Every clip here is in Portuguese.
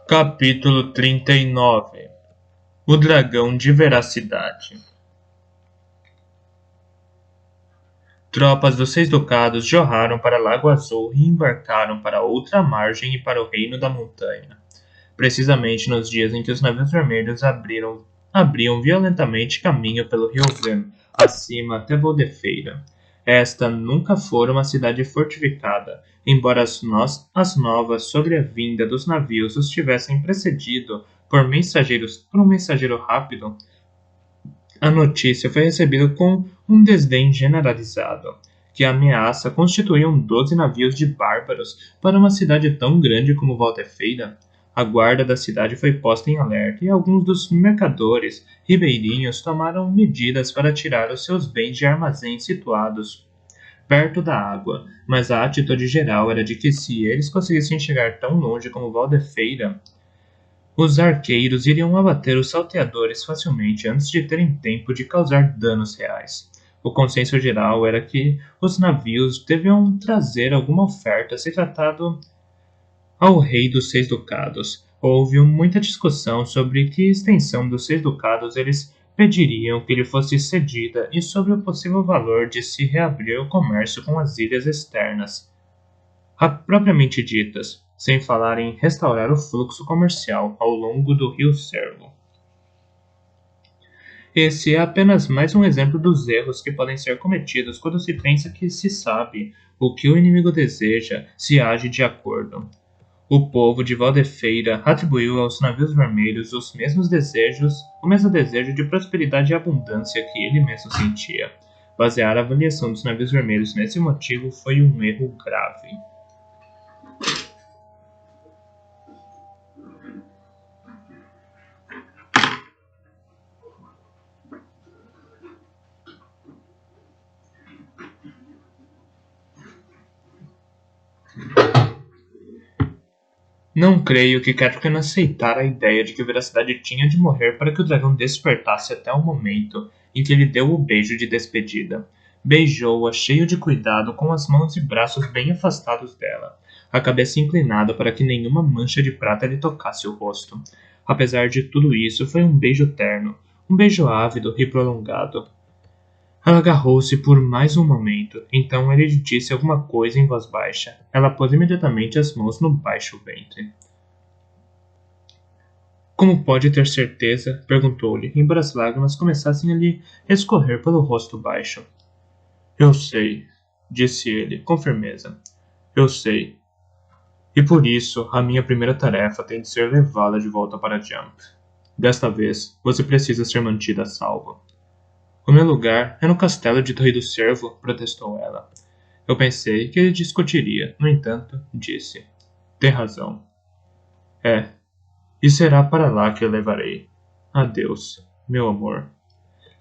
Capítulo 39. O Dragão de Veracidade. Tropas dos Seis Ducados jorraram para Lago Azul e embarcaram para outra margem e para o Reino da Montanha, precisamente nos dias em que os navios vermelhos abriam violentamente caminho pelo rio Vem, acima até Voldefeira. Esta nunca fora uma cidade fortificada, embora as novas sobre a vinda dos navios os tivessem precedido por um mensageiro rápido. A notícia foi recebida com um desdém generalizado, que a ameaça constituíam 12 navios de bárbaros para uma cidade tão grande como Voldefeira. A guarda da cidade foi posta em alerta e alguns dos mercadores ribeirinhos tomaram medidas para tirar os seus bens de armazéns situados perto da água, mas a atitude geral era de que se eles conseguissem chegar tão longe como Voldefeira, os arqueiros iriam abater os salteadores facilmente antes de terem tempo de causar danos reais. O consenso geral era que os navios deviam trazer alguma oferta se tratado ao rei dos Seis Ducados. Houve muita discussão sobre que extensão dos Seis Ducados eles pediriam que lhe fosse cedida e sobre o possível valor de se reabrir o comércio com as ilhas externas, propriamente ditas, sem falar em restaurar o fluxo comercial ao longo do rio Servo. Esse é apenas mais um exemplo dos erros que podem ser cometidos quando se pensa que se sabe o que o inimigo deseja se age de acordo. O povo de Voldefeira atribuiu aos navios vermelhos o mesmo desejo de prosperidade e abundância que ele mesmo sentia. Basear a avaliação dos navios vermelhos nesse motivo foi um erro grave. Não creio que Catherine aceitara a ideia de que Veracidade tinha de morrer para que o dragão despertasse até o momento em que lhe deu o beijo de despedida. Beijou-a cheio de cuidado, com as mãos e braços bem afastados dela, a cabeça inclinada para que nenhuma mancha de prata lhe tocasse o rosto. Apesar de tudo isso, foi um beijo terno, um beijo ávido e prolongado. Ela agarrou-se por mais um momento, então ele lhe disse alguma coisa em voz baixa. Ela pôs imediatamente as mãos no baixo ventre. Como pode ter certeza? Perguntou-lhe, embora as lágrimas começassem a lhe escorrer pelo rosto baixo. Eu sei, disse ele, com firmeza. Eu sei. E por isso, a minha primeira tarefa tem de ser levá-la de volta para Jump. Desta vez, você precisa ser mantida a salvo. O meu lugar é no castelo de Torre do Cervo, protestou ela. Eu pensei que ele discutiria, no entanto, disse. Tem razão. É, e será para lá que eu levarei. Adeus, meu amor.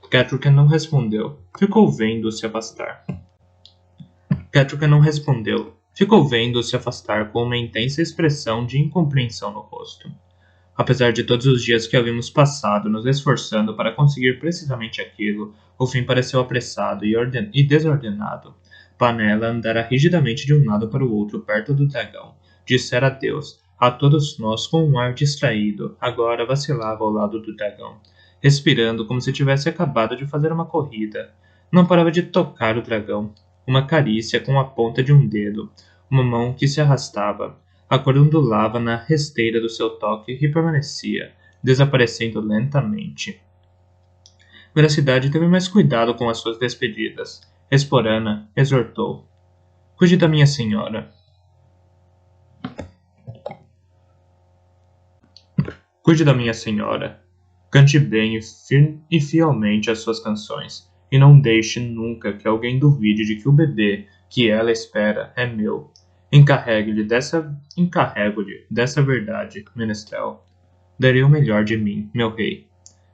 Catherine não respondeu. Ficou vendo-se afastar. Catherine não respondeu. Ficou vendo-se afastar com uma intensa expressão de incompreensão no rosto. Apesar de todos os dias que havíamos passado nos esforçando para conseguir precisamente aquilo, o fim pareceu apressado e desordenado. Panela andara rigidamente de um lado para o outro perto do dragão. Dissera adeus a todos nós com um ar distraído. Agora vacilava ao lado do dragão, respirando como se tivesse acabado de fazer uma corrida. Não parava de tocar o dragão. Uma carícia com a ponta de um dedo, uma mão que se arrastava. A cor ondulava na rasteira do seu toque e permanecia, desaparecendo lentamente. Veracidade teve mais cuidado com as suas despedidas. Esporana exortou. Cuide da minha senhora. Cuide da minha senhora. Cante bem e fielmente as suas canções. E não deixe nunca que alguém duvide de que o bebê que ela espera é meu. Encarrego-lhe dessa verdade, menestrel. Darei o melhor de mim, meu rei,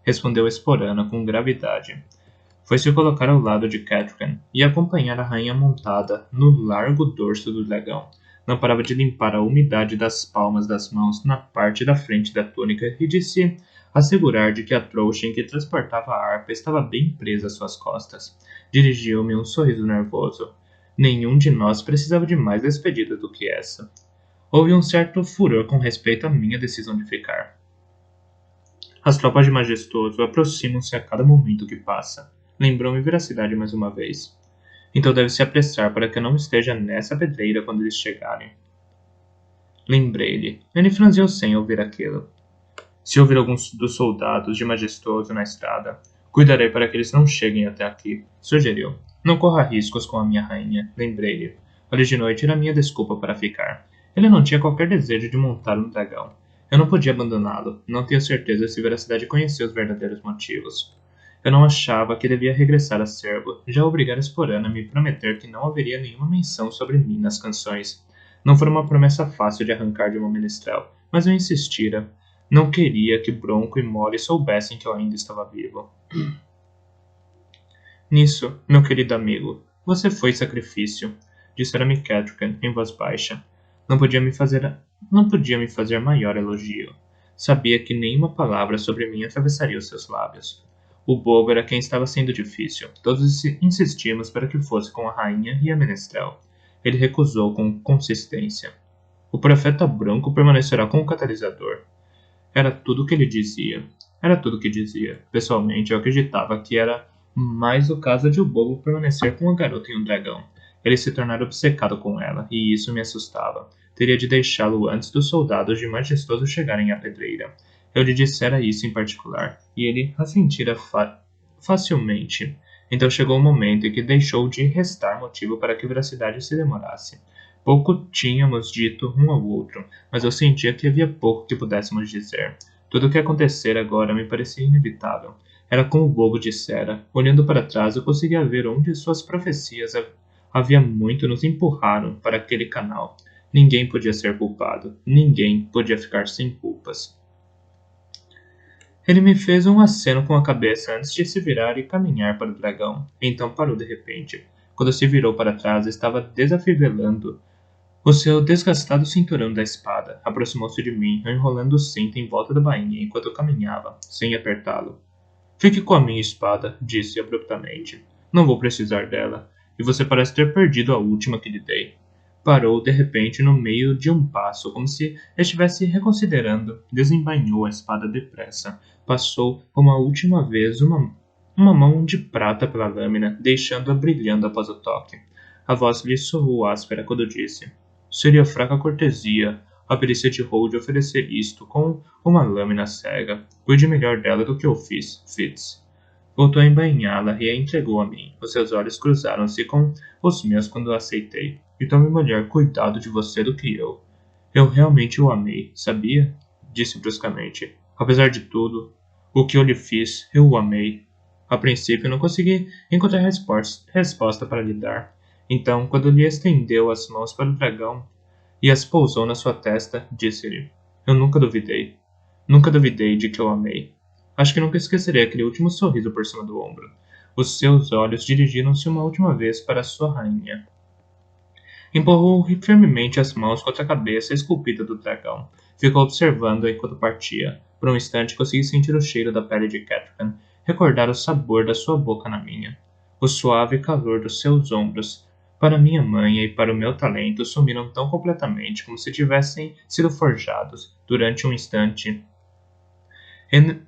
respondeu Esporana com gravidade. Foi-se colocar ao lado de Catherine e acompanhar a rainha montada no largo dorso do dragão. Não parava de limpar a umidade das palmas das mãos na parte da frente da túnica e de se assegurar de que a trouxa em que transportava a harpa estava bem presa às suas costas. Dirigiu-me um sorriso nervoso. Nenhum de nós precisava de mais despedida do que essa. Houve um certo furor com respeito à minha decisão de ficar. As tropas de Majestoso aproximam-se a cada momento que passa. Lembrou-me Veracidade mais uma vez. Então deve se apressar para que eu não esteja nessa pedreira quando eles chegarem. Lembrei-lhe. Ele franziu sem ouvir aquilo. Se ouvir alguns dos soldados de Majestoso na estrada, cuidarei para que eles não cheguem até aqui, sugeriu. Não corra riscos com a minha rainha, lembrei-lhe. Hoje de noite era minha desculpa para ficar. Ele não tinha qualquer desejo de montar um dragão. Eu não podia abandoná-lo. Não tenho certeza se Veracidade conhecia os verdadeiros motivos. Eu não achava que devia regressar a Cervo. Já obrigara Esporana a me prometer que não haveria nenhuma menção sobre mim nas canções. Não foi uma promessa fácil de arrancar de uma menestrel, mas eu insistira. Não queria que Bronco e Molly soubessem que eu ainda estava vivo. Nisso, meu querido amigo, você foi sacrifício, dissera-me Catrican em voz baixa. Não podia me fazer maior elogio. Sabia que nenhuma palavra sobre mim atravessaria os seus lábios. O bobo era quem estava sendo difícil. Todos insistimos para que fosse com a rainha e a menestrel. Ele recusou com consistência. O profeta branco permanecerá como catalisador. Era tudo o que ele dizia. Era tudo o que dizia. Pessoalmente, eu acreditava que era mais o caso de o bobo permanecer com a garota e um dragão. Ele se tornara obcecado com ela, e isso me assustava. Teria de deixá-lo antes dos soldados de Majestoso chegarem à pedreira. Eu lhe dissera isso em particular, e ele assentira facilmente. Então chegou o momento em que deixou de restar motivo para que Veracidade se demorasse. Pouco tínhamos dito um ao outro, mas eu sentia que havia pouco que pudéssemos dizer. Tudo o que acontecera agora me parecia inevitável. Era como o bobo dissera. Olhando para trás, eu conseguia ver onde suas profecias havia muito nos empurraram para aquele canal. Ninguém podia ser culpado. Ninguém podia ficar sem culpas. Ele me fez um aceno com a cabeça antes de se virar e caminhar para o dragão. Então parou de repente. Quando se virou para trás, estava desafivelando o seu desgastado cinturão da espada. Aproximou-se de mim, enrolando o cinto em volta da bainha enquanto eu caminhava, sem apertá-lo. Fique com a minha espada, disse abruptamente. Não vou precisar dela, e você parece ter perdido a última que lhe dei. Parou de repente no meio de um passo, como se estivesse reconsiderando. Desembainhou a espada depressa. Passou uma última vez uma mão de prata pela lâmina, deixando-a brilhando após o toque. A voz lhe soou áspera quando disse: seria fraca cortesia a perícia de Hold oferecer isto com uma lâmina cega. Cuide melhor dela do que eu fiz, Fitz. Voltou a embainhá-la e a entregou a mim. Os seus olhos cruzaram-se com os meus quando a aceitei. E tome melhor cuidado de você do que eu. Eu realmente o amei, sabia? Disse bruscamente. Apesar de tudo, o que eu lhe fiz, eu o amei. A princípio, não consegui encontrar resposta para lhe dar. Então, quando lhe estendeu as mãos para o dragão e as pousou na sua testa, disse-lhe: eu nunca duvidei. Nunca duvidei de que eu amei. Acho que nunca esquecerei aquele último sorriso por cima do ombro. Os seus olhos dirigiram-se uma última vez para sua rainha. Empurrou firmemente as mãos contra a cabeça esculpida do dragão. Ficou observando-a enquanto partia. Por um instante consegui sentir o cheiro da pele de Catrican, recordar o sabor da sua boca na minha. O suave calor dos seus ombros, para minha manha e para o meu talento, sumiram tão completamente como se tivessem sido forjados. Durante um instante,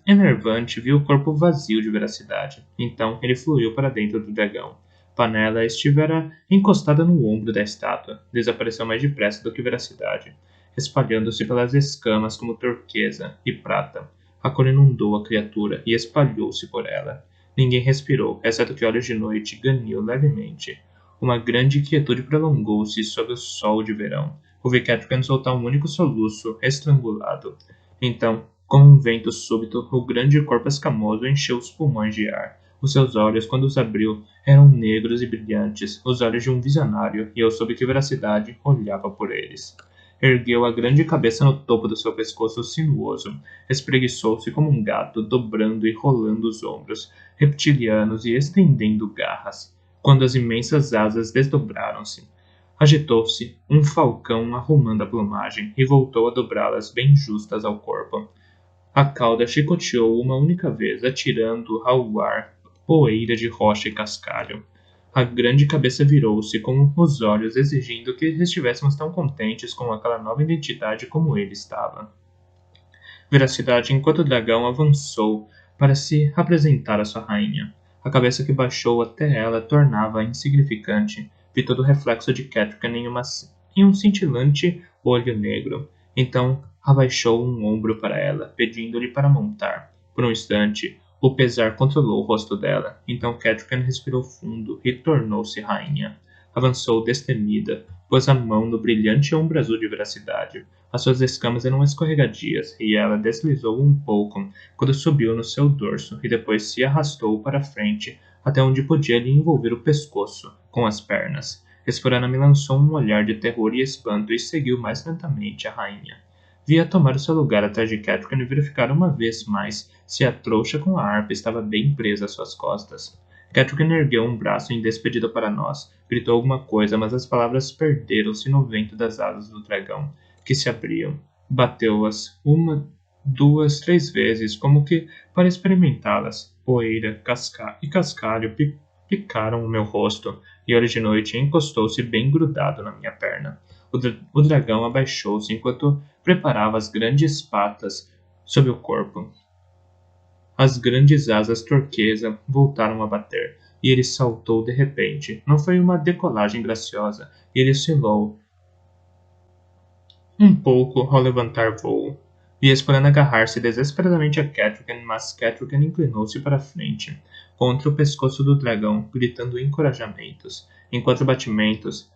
enervante, viu o corpo vazio de Veracidade. Então ele fluiu para dentro do dragão. Panela estivera encostada no ombro da estátua. Desapareceu mais depressa do que Veracidade, espalhando-se pelas escamas como turquesa e prata. A cor inundou a criatura e espalhou-se por ela. Ninguém respirou, exceto que Olhos de Noite ganhou levemente. Uma grande quietude prolongou-se sob o sol de verão. Ouvi Catrican soltar um único soluço, estrangulado. Então, como um vento súbito, o grande corpo escamoso encheu os pulmões de ar. Os seus olhos, quando os abriu, eram negros e brilhantes, os olhos de um visionário, e eu soube que Veracidade olhava por eles. Ergueu a grande cabeça no topo do seu pescoço sinuoso, espreguiçou-se como um gato, dobrando e rolando os ombros, reptilianos e estendendo garras. Quando as imensas asas desdobraram-se, agitou-se um falcão arrumando a plumagem e voltou a dobrá-las bem justas ao corpo. A cauda chicoteou uma única vez, atirando ao ar poeira de rocha e cascalho. A grande cabeça virou-se com os olhos exigindo que estivéssemos tão contentes com aquela nova identidade como ele estava. Veracidade enquanto o dragão avançou para se apresentar à sua rainha. A cabeça que baixou até ela tornava insignificante. Vi todo o reflexo de Catrican em um cintilante olho negro. Então abaixou um ombro para ela, pedindo-lhe para montar. Por um instante, o pesar controlou o rosto dela. Então Catrican respirou fundo e tornou-se rainha. Avançou destemida, pôs a mão no brilhante ombro azul de Veracidade. As suas escamas eram escorregadias, e ela deslizou um pouco quando subiu no seu dorso e depois se arrastou para frente até onde podia lhe envolver o pescoço com as pernas. Esporana me lançou um olhar de terror e espanto e seguiu mais lentamente a rainha. Via tomar o seu lugar atrás de Catrican e verificar uma vez mais se a trouxa com a harpa estava bem presa às suas costas. Catrican ergueu um braço em despedida para nós, gritou alguma coisa, mas as palavras perderam-se no vento das asas do dragão, que se abriam. Bateu-as uma, duas, três vezes, como que para experimentá-las. Poeira, cascalho picaram o meu rosto, e Olhos de Noite encostou-se bem grudado na minha perna. O dragão abaixou-se enquanto preparava as grandes patas sob o corpo. As grandes asas turquesa voltaram a bater, e ele saltou de repente. Não foi uma decolagem graciosa, e ele oscilou um pouco ao levantar voo. Vi Esporana agarrar-se desesperadamente a Catrican, mas Catrican inclinou-se para a frente, contra o pescoço do dragão, gritando encorajamentos, enquanto batimentos.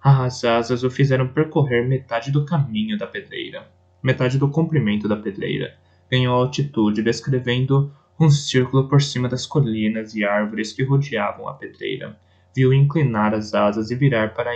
As asas o fizeram percorrer metade do caminho da pedreira, metade do comprimento da pedreira. Ganhou altitude, descrevendo um círculo por cima das colinas e árvores que rodeavam a pedreira. Viu inclinar as asas e virar para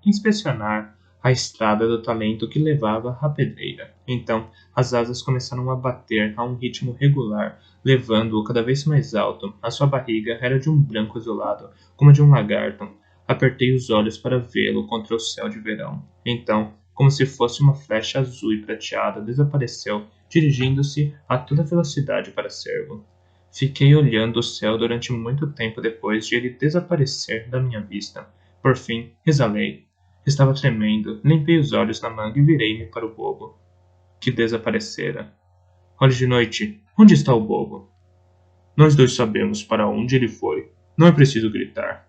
inspecionar a estrada do talento que levava à pedreira. Então, as asas começaram a bater a um ritmo regular, levando-o cada vez mais alto. A sua barriga era de um branco azulado, como a de um lagarto. Apertei os olhos para vê-lo contra o céu de verão. Então, como se fosse uma flecha azul e prateada, desapareceu, dirigindo-se a toda velocidade para Cervo. Fiquei olhando o céu durante muito tempo depois de ele desaparecer da minha vista. Por fim, exalei. Estava tremendo, limpei os olhos na manga e virei-me para o bobo, que desaparecera. Olhos de Noite, onde está o bobo? Nós dois sabemos para onde ele foi. Não é preciso gritar.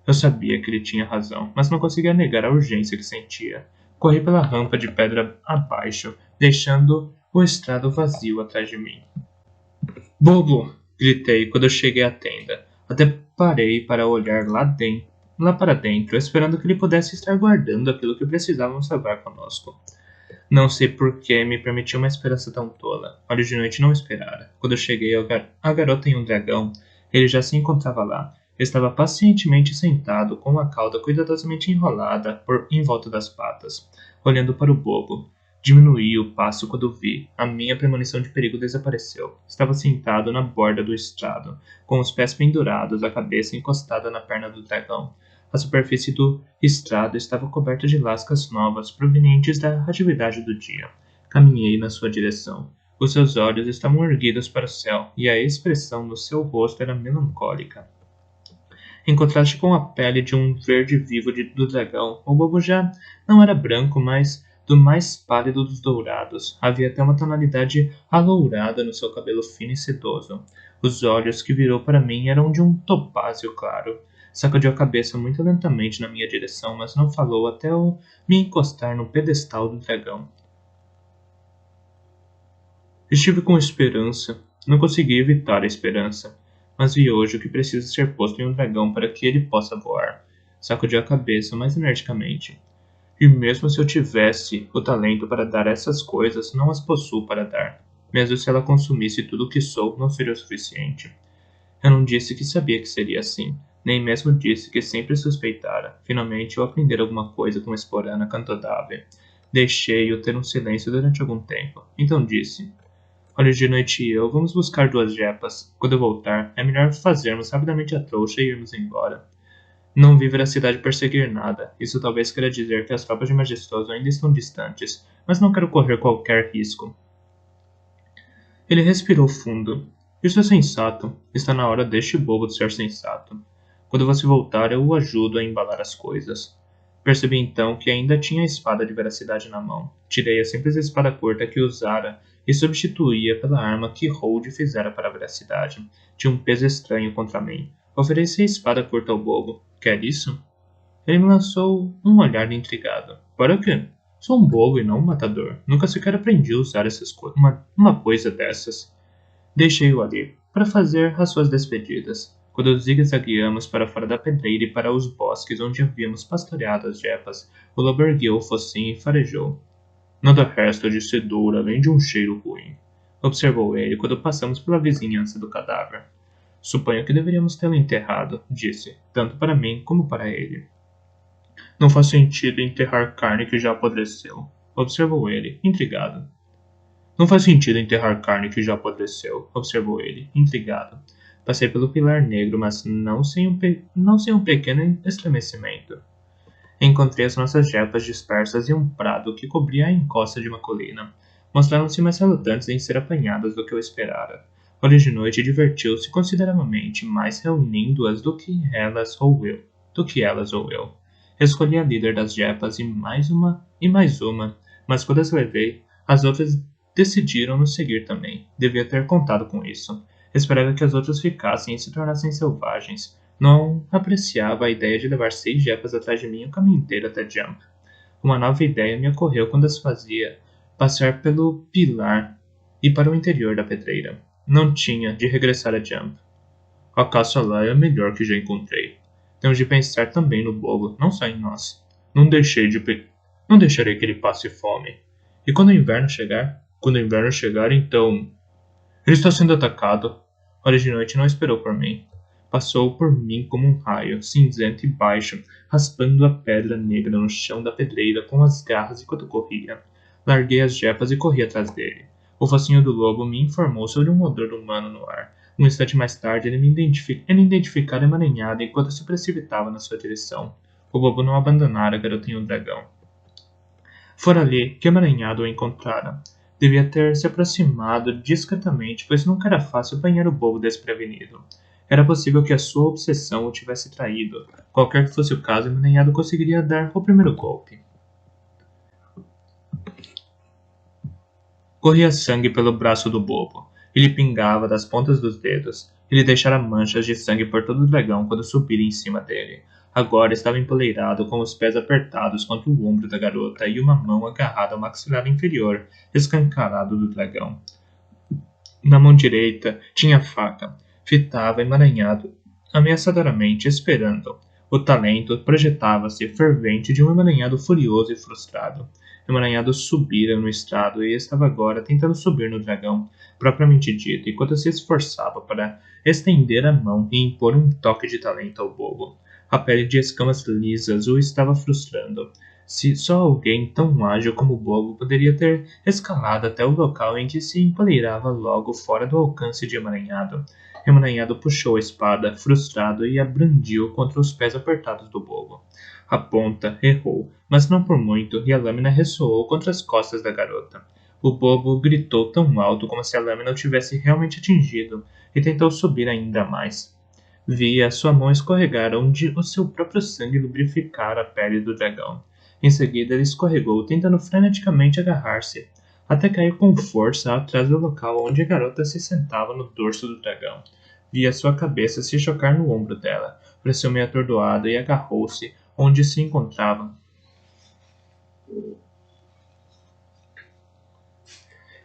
Eu sabia que ele tinha razão, mas não conseguia negar a urgência que sentia. Corri pela rampa de pedra abaixo, deixando o estrado vazio atrás de mim. Bobo! Gritei quando eu cheguei à tenda. Até parei para olhar lá para dentro, esperando que ele pudesse estar guardando aquilo que precisávamos levar conosco. Não sei por que me permitiu uma esperança tão tola. Olhos de Noite não esperara. Quando eu cheguei à garota em um dragão, ele já se encontrava lá. Estava pacientemente sentado, com a cauda cuidadosamente enrolada em volta das patas, olhando para o bobo. Diminuí o passo quando vi. A minha premonição de perigo desapareceu. Estava sentado na borda do estrado, com os pés pendurados, a cabeça encostada na perna do dragão. A superfície do estrado estava coberta de lascas novas provenientes da atividade do dia. Caminhei na sua direção. Os seus olhos estavam erguidos para o céu, e a expressão no seu rosto era melancólica. Em contraste com a pele de um verde vivo do dragão, o bobo já não era branco, mas do mais pálido dos dourados. Havia até uma tonalidade alourada no seu cabelo fino e sedoso. Os olhos que virou para mim eram de um topázio claro. Sacudiu a cabeça muito lentamente na minha direção, mas não falou até eu me encostar no pedestal do dragão. Estive com esperança. Não consegui evitar a esperança. Mas vi hoje o que precisa ser posto em um dragão para que ele possa voar. Sacudiu a cabeça mais energicamente. E mesmo se eu tivesse o talento para dar essas coisas, não as possuo para dar. Mesmo se ela consumisse tudo o que sou, não seria o suficiente. Eu não disse que sabia que seria assim, nem mesmo disse que sempre suspeitara. Finalmente eu aprendi alguma coisa com Esporana Cantodave. Deixei-o ter um silêncio durante algum tempo. Então disse: Olhos de Noite e eu vamos buscar 2 jepas. Quando eu voltar, é melhor fazermos rapidamente a trouxa e irmos embora. Não vi Veracidade perseguir nada. Isso talvez queira dizer que as tropas de Majestoso ainda estão distantes, mas não quero correr qualquer risco. Ele respirou fundo. Isso é sensato. Está na hora deste bobo de ser sensato. Quando você voltar, eu o ajudo a embalar as coisas. Percebi então que ainda tinha a espada de veracidade na mão. Tirei a simples espada curta que usara e substituía pela arma que Hold fizera para a veracidade. Tinha um peso estranho contra mim. Ofereci a espada curta ao bobo. Quer isso? Ele me lançou um olhar intrigado. Para quê? Sou um bobo e não um matador. Nunca sequer aprendi a usar uma coisa dessas. Deixei-o ali, para fazer as suas despedidas. Quando zigue-zagueamos para fora da pedreira e para os bosques onde havíamos pastoreado as jepas, o lobo ergueu o focinho e farejou. Nada resta de sedor além de um cheiro ruim, observou ele quando passamos pela vizinhança do cadáver. Suponho que deveríamos tê-lo enterrado, disse, tanto para mim como para ele. Não faz sentido enterrar carne que já apodreceu, observou ele, intrigado. Não faz sentido enterrar carne que já apodreceu, observou ele, intrigado. Passei pelo pilar negro, mas não sem um pequeno estremecimento. Encontrei as nossas jepas dispersas em um prado que cobria a encosta de uma colina. Mostraram-se mais relutantes em ser apanhadas do que eu esperara. Olho de Noite divertiu-se consideravelmente mais reunindo-as do que elas ou eu. Escolhi a líder das jepas e mais uma, mas quando as levei, as outras decidiram nos seguir também. Devia ter contado com isso. Esperava que as outras ficassem e se tornassem selvagens. Não apreciava a ideia de levar 6 jepas atrás de mim o caminho inteiro até Jump. Uma nova ideia me ocorreu quando as fazia passar pelo pilar e para o interior da pedreira. Não tinha de regressar a Jump. A caça lá é a melhor que já encontrei. Temos de pensar também no bobo, não só em nós. Não deixarei que ele passe fome. E quando o inverno chegar? Quando o inverno chegar, então... Ele está sendo atacado. Olho de Noite não esperou por mim. Passou por mim como um raio, cinzento e baixo, raspando a pedra negra no chão da pedreira com as garras enquanto corria. Larguei as jepas e corri atrás dele. O focinho do lobo me informou sobre um odor humano no ar. Um instante mais tarde, ele identificara emaranhado enquanto se precipitava na sua direção. O lobo não abandonara a garota e o dragão. Fora ali que emaranhado o encontrara. Devia ter se aproximado discretamente, pois nunca era fácil apanhar o bobo desprevenido. Era possível que a sua obsessão o tivesse traído. Qualquer que fosse o caso, emaranhado conseguiria dar o primeiro golpe. Corria sangue pelo braço do bobo. Ele pingava das pontas dos dedos. Ele deixara manchas de sangue por todo o dragão quando subira em cima dele. Agora estava empoleirado, com os pés apertados contra o ombro da garota e uma mão agarrada ao maxilar inferior, escancarado do dragão. Na mão direita tinha a faca. Fitava emaranhado, ameaçadoramente, esperando. O talento projetava-se fervente de um emaranhado furioso e frustrado. O emaranhado subira no estrado e estava agora tentando subir no dragão, propriamente dito, enquanto se esforçava para estender a mão e impor um toque de talento ao bobo. A pele de escamas lisas o estava frustrando. Se só alguém tão ágil como o bobo poderia ter escalado até o local em que se empoleirava logo fora do alcance de Emaranhado. Emaranhado puxou a espada, frustrado, e a brandiu contra os pés apertados do bobo. A ponta errou, mas não por muito, e a lâmina ressoou contra as costas da garota. O bobo gritou tão alto como se a lâmina o tivesse realmente atingido, e tentou subir ainda mais. Via sua mão escorregar onde o seu próprio sangue lubrificara a pele do dragão. Em seguida, ele escorregou, tentando freneticamente agarrar-se, até cair com força atrás do local onde a garota se sentava no dorso do dragão. Via sua cabeça se chocar no ombro dela. Pareceu meio atordoado e agarrou-se onde se encontrava.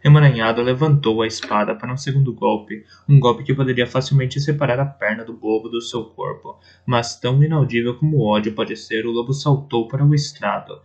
Emaranhado levantou a espada para um segundo golpe, um golpe que poderia facilmente separar a perna do bobo do seu corpo, mas tão inaudível como o ódio pode ser, o lobo saltou para o estrado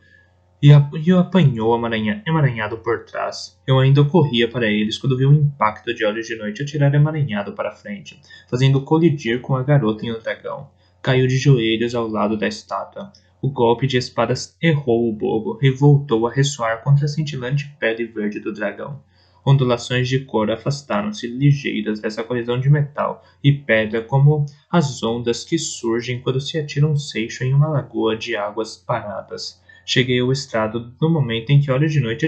e o apanhou Emaranhado por trás. Eu ainda corria para eles quando vi um impacto de Olhos de Noite atirar Emaranhado para frente, fazendo colidir com a garota e o dragão. Caiu de joelhos ao lado da estátua. O golpe de espadas errou o bobo e voltou a ressoar contra a cintilante pele verde do dragão. Ondulações de cor afastaram-se ligeiras dessa colisão de metal e pedra como as ondas que surgem quando se atira um seixo em uma lagoa de águas paradas. Cheguei ao estrado no momento em que Olhos de Noite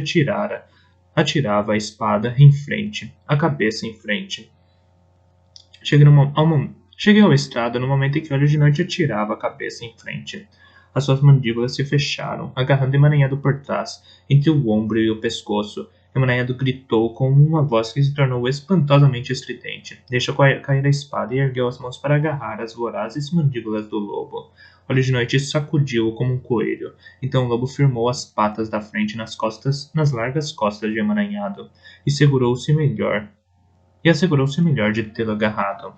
atirava a espada em frente, a cabeça em frente. Cheguei Cheguei ao estrado no momento em que Olhos de Noite atirava a cabeça em frente. As suas mandíbulas se fecharam, agarrando Emaranhado por trás, entre o ombro e o pescoço. Emaranhado gritou com uma voz que se tornou espantosamente estridente. Deixou cair a espada e ergueu as mãos para agarrar as vorazes mandíbulas do lobo. Olhos de Noite sacudiu-o como um coelho. Então o lobo firmou as patas da frente nas largas costas de Emaranhado, e assegurou-se melhor de tê-lo agarrado.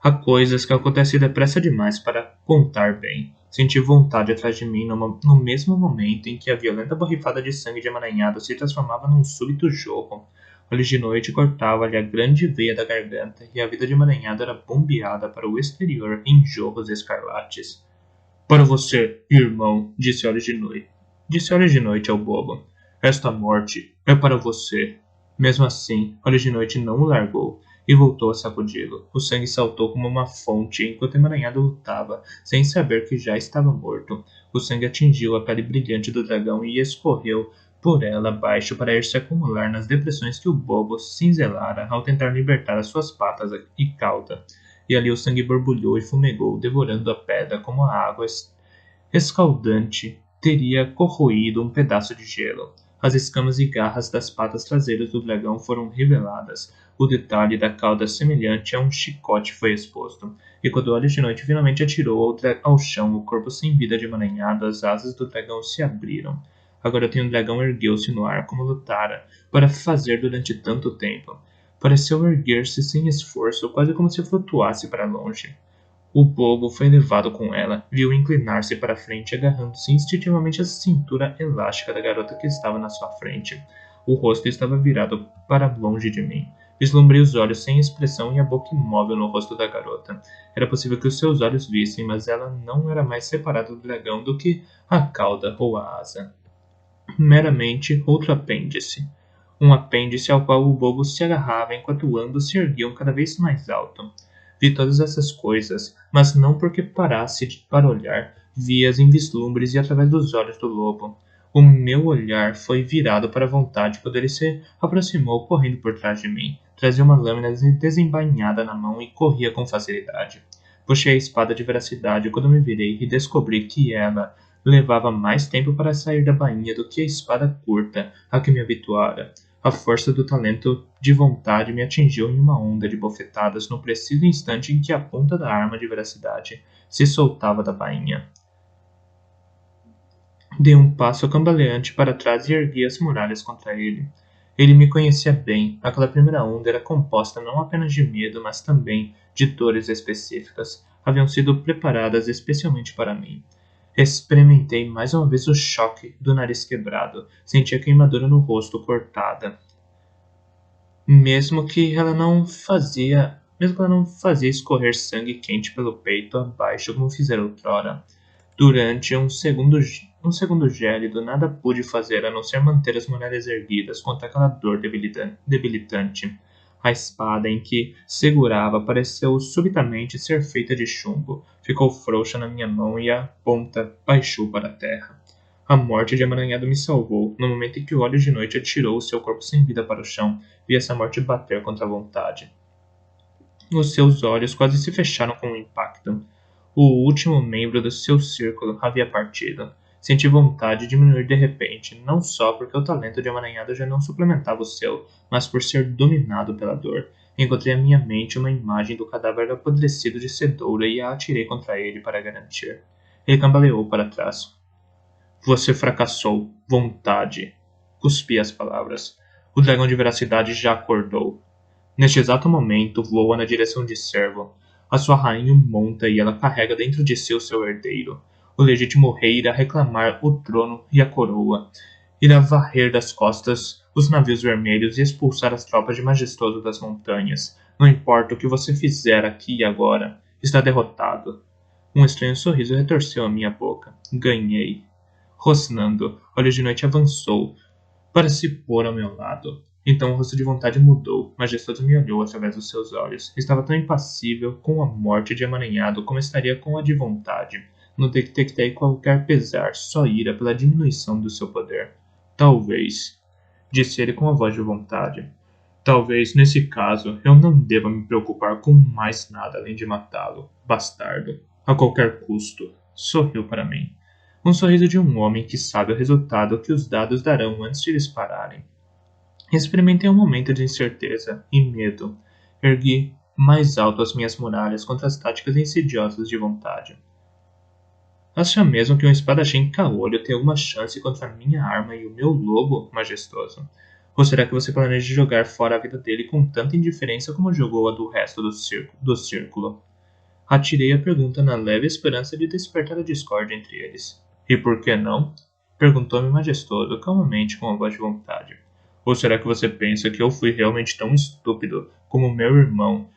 Há coisas que acontecem depressa demais para contar bem. Senti vontade atrás de mim no mesmo momento em que a violenta borrifada de sangue de Emaranhado se transformava num súbito jorro. Olhos de Noite cortava-lhe a grande veia da garganta e a vida de Emaranhado era bombeada para o exterior em jorros escarlates. Para você, irmão, disse Olhos de Noite. Disse Olhos de Noite ao bobo. Esta morte é para você. Mesmo assim, Olhos de Noite não o largou e voltou a sacudi-lo. O sangue saltou como uma fonte enquanto Emaranhado lutava, sem saber que já estava morto. O sangue atingiu a pele brilhante do dragão e escorreu por ela abaixo para ir se acumular nas depressões que o bobo cinzelara ao tentar libertar as suas patas e cauda. E ali o sangue borbulhou e fumegou, devorando a pedra como a água escaldante teria corroído um pedaço de gelo. As escamas e garras das patas traseiras do dragão foram reveladas. O detalhe da cauda semelhante a um chicote foi exposto. E quando Olhos de Noite finalmente atirou ao chão o corpo sem vida de Emaranhado, as asas do dragão se abriram. Agora o dragão ergueu-se no ar como lutara para fazer durante tanto tempo. Pareceu erguer-se sem esforço, quase como se flutuasse para longe. O bobo foi levado com ela, viu inclinar-se para frente, agarrando-se instintivamente à cintura elástica da garota que estava na sua frente. O rosto estava virado para longe de mim. Vislumbrei os olhos sem expressão e a boca imóvel no rosto da garota. Era possível que os seus olhos vissem, mas ela não era mais separada do dragão do que a cauda ou a asa. Meramente outro apêndice. Um apêndice ao qual o bobo se agarrava enquanto ambos se erguiam cada vez mais alto. Vi todas essas coisas, mas não porque parasse para olhar, vi-as em vislumbres e através dos olhos do lobo. O meu olhar foi virado para a vontade quando ele se aproximou correndo por trás de mim. Trazia uma lâmina desembainhada na mão e corria com facilidade. Puxei a espada de veracidade quando me virei e descobri que ela levava mais tempo para sair da bainha do que a espada curta a que me habituara. A força do talento de vontade me atingiu em uma onda de bofetadas no preciso instante em que a ponta da arma de veracidade se soltava da bainha. Dei um passo cambaleante para trás e ergui as muralhas contra ele. Ele me conhecia bem. Aquela primeira onda era composta não apenas de medo, mas também de dores específicas. Haviam sido preparadas especialmente para mim. Experimentei mais uma vez o choque do nariz quebrado. Senti a queimadura no rosto cortada. Mesmo que ela não fazia escorrer sangue quente pelo peito abaixo como fizera outrora. Durante um segundo gélido, nada pude fazer a não ser manter as muralhas erguidas contra aquela dor debilitante. A espada em que segurava pareceu subitamente ser feita de chumbo. Ficou frouxa na minha mão e a ponta baixou para a terra. A morte de Emaranhado me salvou. No momento em que o Olhos de Noite atirou o seu corpo sem vida para o chão, vi essa morte bater contra a vontade. Os seus olhos quase se fecharam com o impacto. O último membro do seu círculo havia partido. Senti vontade de diminuir de repente, não só porque o talento de Emaranhado já não suplementava o seu, mas por ser dominado pela dor. Encontrei à minha mente uma imagem do cadáver apodrecido de Cedoura e a atirei contra ele para garantir. Ele cambaleou para trás. Você fracassou. Vontade. Cuspi as palavras. O dragão de veracidade já acordou. Neste exato momento, voa na direção de Servo. A sua rainha o monta e ela carrega dentro de si o seu herdeiro. O legítimo rei irá reclamar o trono e a coroa. Irá varrer das costas os navios vermelhos e expulsar as tropas de Majestoso das montanhas. Não importa o que você fizer aqui e agora, está derrotado. Um estranho sorriso retorceu a minha boca. Ganhei. Rosnando, Olhos de Noite avançou para se pôr ao meu lado. Então o rosto de vontade mudou. Majestoso me olhou através dos seus olhos. Estava tão impassível com a morte de Emaranhado como estaria com a de vontade. Não detectei qualquer pesar, só ira pela diminuição do seu poder. Talvez, disse ele com a voz de vontade. Talvez, nesse caso, eu não deva me preocupar com mais nada além de matá-lo, bastardo, a qualquer custo. Sorriu para mim. Um sorriso de um homem que sabe o resultado que os dados darão antes de dispararem. Experimentei um momento de incerteza e medo. Ergui mais alto as minhas muralhas contra as táticas insidiosas de vontade. Acha mesmo que um espadachim caolho tem alguma chance contra a minha arma e o meu lobo majestoso? Ou será que você planeja jogar fora a vida dele com tanta indiferença como jogou a do resto do círculo? Atirei a pergunta na leve esperança de despertar a discórdia entre eles. E por que não? Perguntou-me majestoso, calmamente, com uma voz de vontade. Ou será que você pensa que eu fui realmente tão estúpido como meu irmão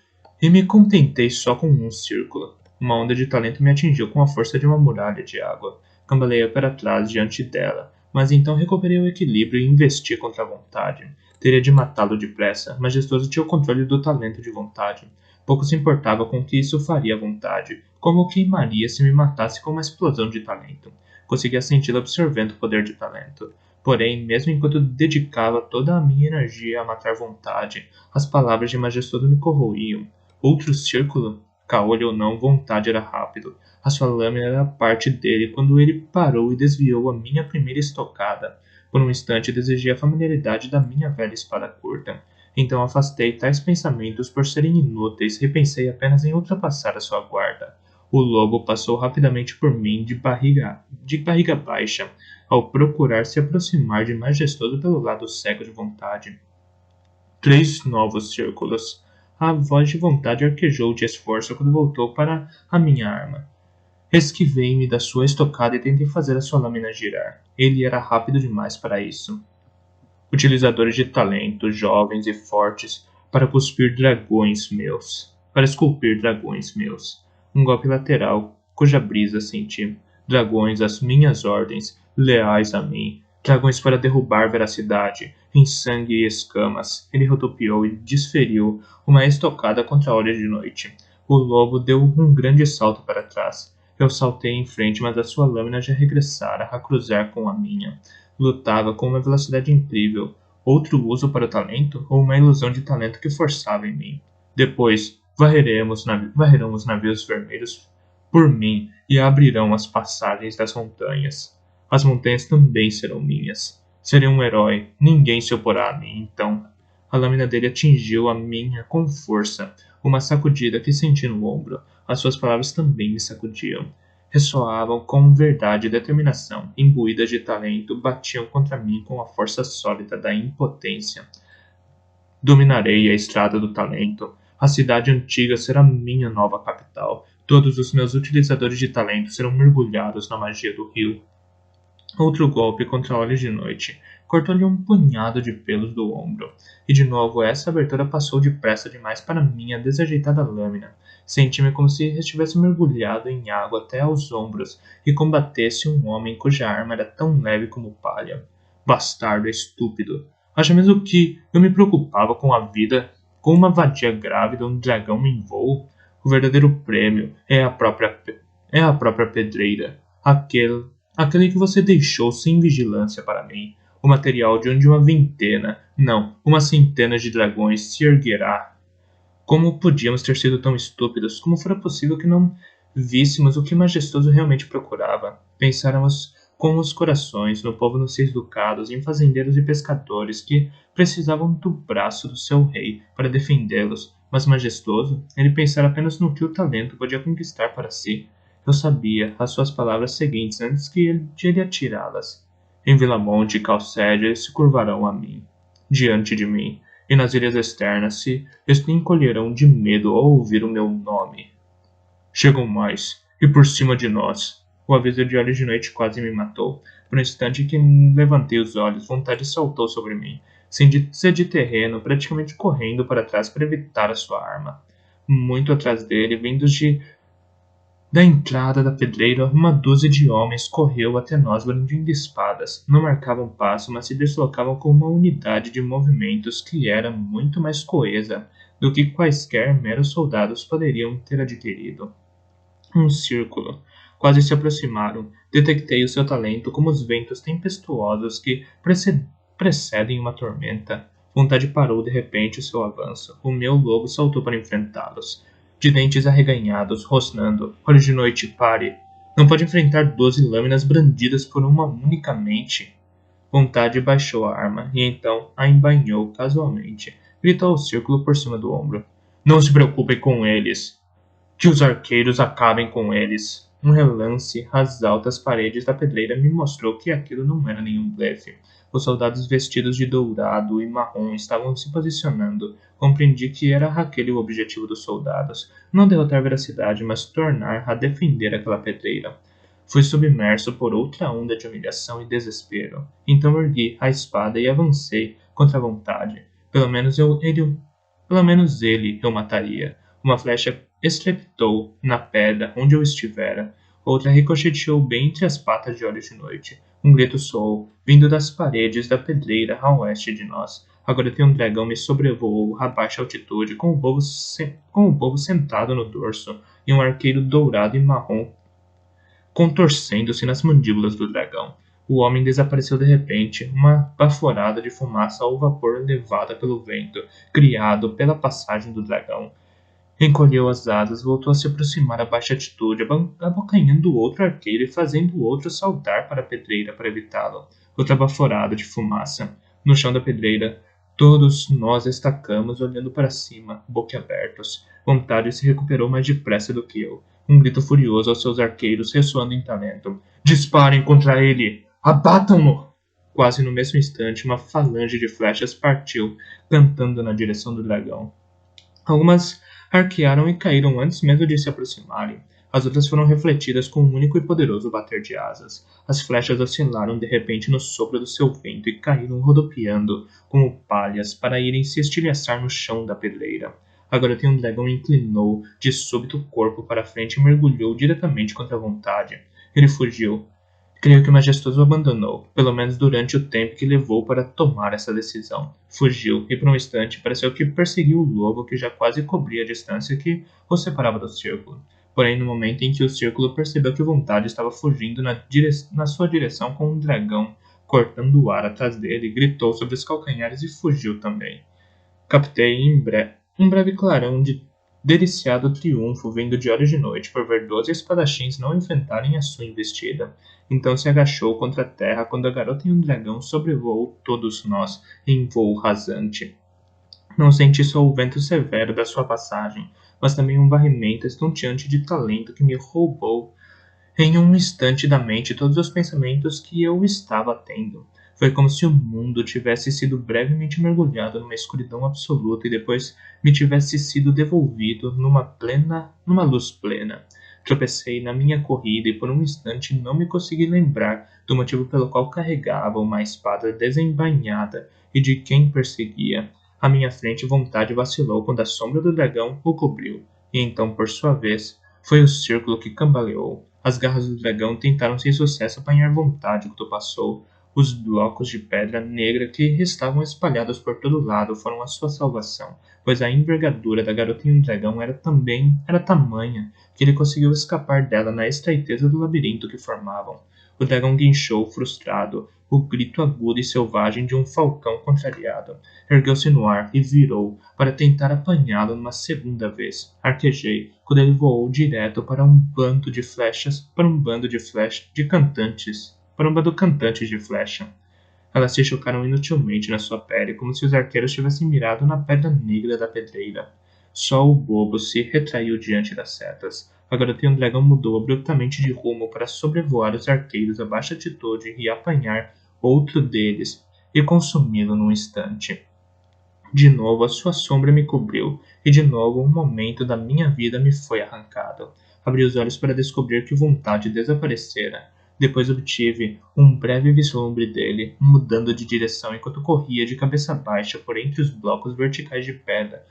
e me contentei só com um círculo? Uma onda de talento me atingiu com a força de uma muralha de água. Cambaleei para trás diante dela, mas então recuperei o equilíbrio e investi contra a vontade. Teria de matá-lo depressa, majestoso tinha o controle do talento de vontade. Pouco se importava com o que isso faria à vontade, como o queimaria se me matasse com uma explosão de talento. Conseguia senti-lo absorvendo o poder de talento. Porém, mesmo enquanto dedicava toda a minha energia a matar vontade, as palavras de majestoso me corroíam. Outro círculo? Caolho ou não, vontade era rápido. A sua lâmina era parte dele quando ele parou e desviou a minha primeira estocada. Por um instante desejei a familiaridade da minha velha espada curta. Então afastei tais pensamentos por serem inúteis e pensei apenas em ultrapassar a sua guarda. O lobo passou rapidamente por mim de barriga baixa, ao procurar se aproximar de majestoso pelo lado cego de vontade. 3 novos círculos. A voz de vontade arquejou de esforço quando voltou para a minha arma. Esquivei-me da sua estocada e tentei fazer a sua lâmina girar. Ele era rápido demais para isso. Utilizadores de talento, jovens e fortes, para esculpir dragões meus. Um golpe lateral, cuja brisa senti. Dragões às minhas ordens, leais a mim. Dragões para derrubar veracidade, em sangue e escamas. Ele rodopiou e desferiu uma estocada contra a hora de noite. O lobo deu um grande salto para trás. Eu saltei em frente, mas a sua lâmina já regressara a cruzar com a minha. Lutava com uma velocidade incrível. Outro uso para o talento ou uma ilusão de talento que forçava em mim. Depois, varrerão os navios vermelhos por mim e abrirão as passagens das montanhas. As montanhas também serão minhas. Serei um herói, ninguém se oporá a mim, então. A lâmina dele atingiu a minha com força, uma sacudida que senti no ombro. As suas palavras também me sacudiam. Ressoavam com verdade e determinação, imbuídas de talento, batiam contra mim com a força sólida da impotência. Dominarei a estrada do talento. A cidade antiga será minha nova capital. Todos os meus utilizadores de talento serão mergulhados na magia do rio. Outro golpe contra olhos de noite. Cortou-lhe um punhado de pelos do ombro. E de novo essa abertura passou depressa demais para minha desajeitada lâmina. Senti-me como se estivesse mergulhado em água até aos ombros e combatesse um homem cuja arma era tão leve como palha. Bastardo estúpido. Acha mesmo que eu me preocupava com a vida, com uma vadia grávida, um dragão em voo? O verdadeiro prêmio é a própria pedreira. Aquele que você deixou sem vigilância para mim. O material de onde uma vintena, não, uma centena de dragões se erguerá. Como podíamos ter sido tão estúpidos? Como fora possível que não víssemos o que majestoso realmente procurava? Pensáramos com os corações no povo nos 6 ducados, em fazendeiros e pescadores que precisavam do braço do seu rei para defendê-los. Mas majestoso, ele pensara apenas no que o talento podia conquistar para si. Eu sabia as suas palavras seguintes antes de ele atirá-las. Em Vilamonte e Calcédia eles se curvarão a mim, diante de mim, e nas ilhas externas se encolherão de medo ao ouvir o meu nome. Chegam mais, e por cima de nós. O aviso de olhos de noite quase me matou. Por um instante que levantei os olhos, vontade saltou sobre mim. Sede terreno, praticamente correndo para trás para evitar a sua arma. Muito atrás dele, da entrada da pedreira, uma dúzia de homens correu até nós brandindo espadas. Não marcavam passo, mas se deslocavam com uma unidade de movimentos que era muito mais coesa do que quaisquer meros soldados poderiam ter adquirido. Um círculo. Quase se aproximaram. Detectei o seu talento como os ventos tempestuosos que precedem uma tormenta. Vontade parou de repente o seu avanço. O meu lobo saltou para enfrentá-los. De dentes arreganhados, rosnando. Olho de noite, pare. Não pode enfrentar 12 lâminas brandidas por uma única mente. Vontade baixou a arma e então a embainhou casualmente. Gritou ao círculo por cima do ombro. Não se preocupem com eles. Que os arqueiros acabem com eles. Um relance às altas paredes da pedreira me mostrou que aquilo não era nenhum blefe. Os soldados vestidos de dourado e marrom estavam se posicionando. Compreendi que era aquele o objetivo dos soldados. Não derrotar a veracidade, mas tornar a defender aquela pedreira. Fui submerso por outra onda de humilhação e desespero. Então ergui a espada e avancei contra a vontade. Pelo menos ele eu mataria. Uma flecha estrepitou na pedra onde eu estivera. Outra ricocheteou bem entre as patas de olhos de noite. Um grito soou, vindo das paredes da pedreira a oeste de nós. Agora tem um dragão me sobrevoou a baixa altitude, com o bobo sentado no dorso, e um arqueiro dourado e marrom contorcendo-se nas mandíbulas do dragão. O homem desapareceu de repente, uma baforada de fumaça ou vapor levada pelo vento, criado pela passagem do dragão. Encolheu as asas, voltou a se aproximar a baixa altitude, abocanhando o outro arqueiro e fazendo o outro saltar para a pedreira para evitá-lo. Outra baforada de fumaça. No chão da pedreira, todos nós estacamos, olhando para cima, boquiabertos. Vontade se recuperou mais depressa do que eu. Um grito furioso aos seus arqueiros, ressoando em talento. Disparem contra ele! Abatam-no! Quase no mesmo instante, uma falange de flechas partiu, cantando na direção do dragão. Algumas arquearam e caíram antes mesmo de se aproximarem. As outras foram refletidas com um único e poderoso bater de asas. As flechas oscilaram de repente no sopro do seu vento e caíram rodopiando, como palhas, para irem se estilhaçar no chão da pedreira. Agora um dragão inclinou de súbito o corpo para a frente e mergulhou diretamente contra a vontade. Ele fugiu. Creio que o majestoso o abandonou, pelo menos durante o tempo que levou para tomar essa decisão. Fugiu, e por um instante pareceu que perseguiu o lobo que já quase cobria a distância que o separava do círculo. Porém, no momento em que o círculo percebeu que vontade estava fugindo na sua direção com um dragão cortando o ar atrás dele, gritou sobre os calcanhares e fugiu também. Captei um breve clarão de deliciado triunfo vindo de olhos de noite por ver 12 espadachins não enfrentarem a sua investida. Então se agachou contra a terra quando a garota e um dragão sobrevoou todos nós em voo rasante. Não senti só o vento severo da sua passagem, mas também um varrimento estonteante de talento que me roubou em um instante da mente todos os pensamentos que eu estava tendo. Foi como se o mundo tivesse sido brevemente mergulhado numa escuridão absoluta e depois me tivesse sido devolvido numa luz plena. Tropecei na minha corrida e por um instante não me consegui lembrar do motivo pelo qual carregava uma espada desembainhada e de quem perseguia. À minha frente vontade vacilou quando a sombra do dragão o cobriu, e então, por sua vez, foi o círculo que cambaleou. As garras do dragão tentaram sem sucesso apanhar vontade quando passou. Os blocos de pedra negra que estavam espalhados por todo lado foram a sua salvação, pois a envergadura da garota e um dragão era tamanha que ele conseguiu escapar dela na estreiteza do labirinto que formavam. O dragão guinchou frustrado, o grito agudo e selvagem de um falcão contrariado. Ergueu-se no ar e virou para tentar apanhá-lo uma segunda vez. Arquejei quando ele voou direto para um bando de flechas, para um bando cantante de flecha. Elas se chocaram inutilmente na sua pele, como se os arqueiros tivessem mirado na pedra negra da pedreira. Só o bobo se retraiu diante das setas. Agora um dragão mudou abruptamente de rumo para sobrevoar os arqueiros a baixa altitude e apanhar outro deles e consumi-lo num instante. De novo a sua sombra me cobriu, e de novo um momento da minha vida me foi arrancado. Abri os olhos para descobrir que vontade desaparecera. Depois obtive um breve vislumbre dele, mudando de direção enquanto corria de cabeça baixa por entre os blocos verticais de pedra,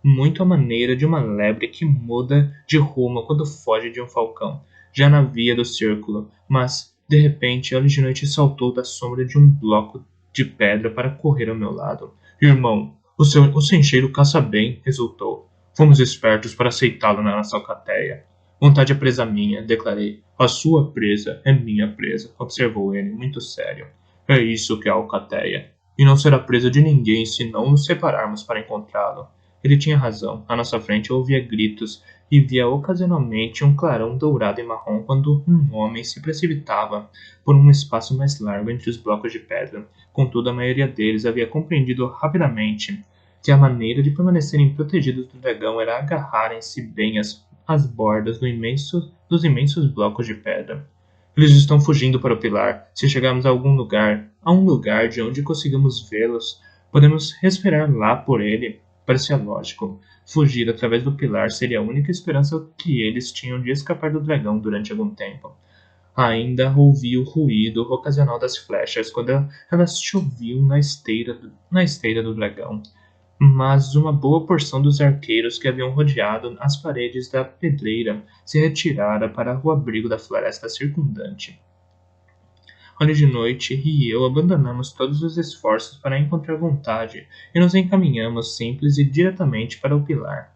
muito à maneira de uma lebre que muda de rumo quando foge de um falcão. Já na via do círculo, mas, de repente, Olhos de Noite saltou da sombra de um bloco de pedra para correr ao meu lado. Irmão, o sencheiro caça bem, exultou. Fomos espertos para aceitá-lo na nossa alcateia. Vontade é presa minha, declarei. A sua presa é minha presa, observou ele, muito sério. É isso que é a alcateia. e não será presa de ninguém se não nos separarmos para encontrá-lo. Ele tinha razão. À nossa frente eu ouvia gritos e via ocasionalmente um clarão dourado e marrom quando um homem se precipitava por um espaço mais largo entre os blocos de pedra. Contudo, a maioria deles havia compreendido rapidamente que a maneira de permanecerem protegidos do dragão era agarrarem-se bem às bordas dos imensos blocos de pedra. Eles estão fugindo para o pilar. Se chegarmos a um lugar de onde conseguimos vê-los, podemos respirar lá por ele. Parecia lógico. Fugir através do pilar seria a única esperança que eles tinham de escapar do dragão durante algum tempo. Ainda ouvi o ruído ocasional das flechas quando elas choviam na esteira do dragão. Mas uma boa porção dos arqueiros que haviam rodeado as paredes da pedreira se retirara para o abrigo da floresta circundante. Olhe de noite e eu abandonamos todos os esforços para encontrar vontade e nos encaminhamos simples e diretamente para o pilar.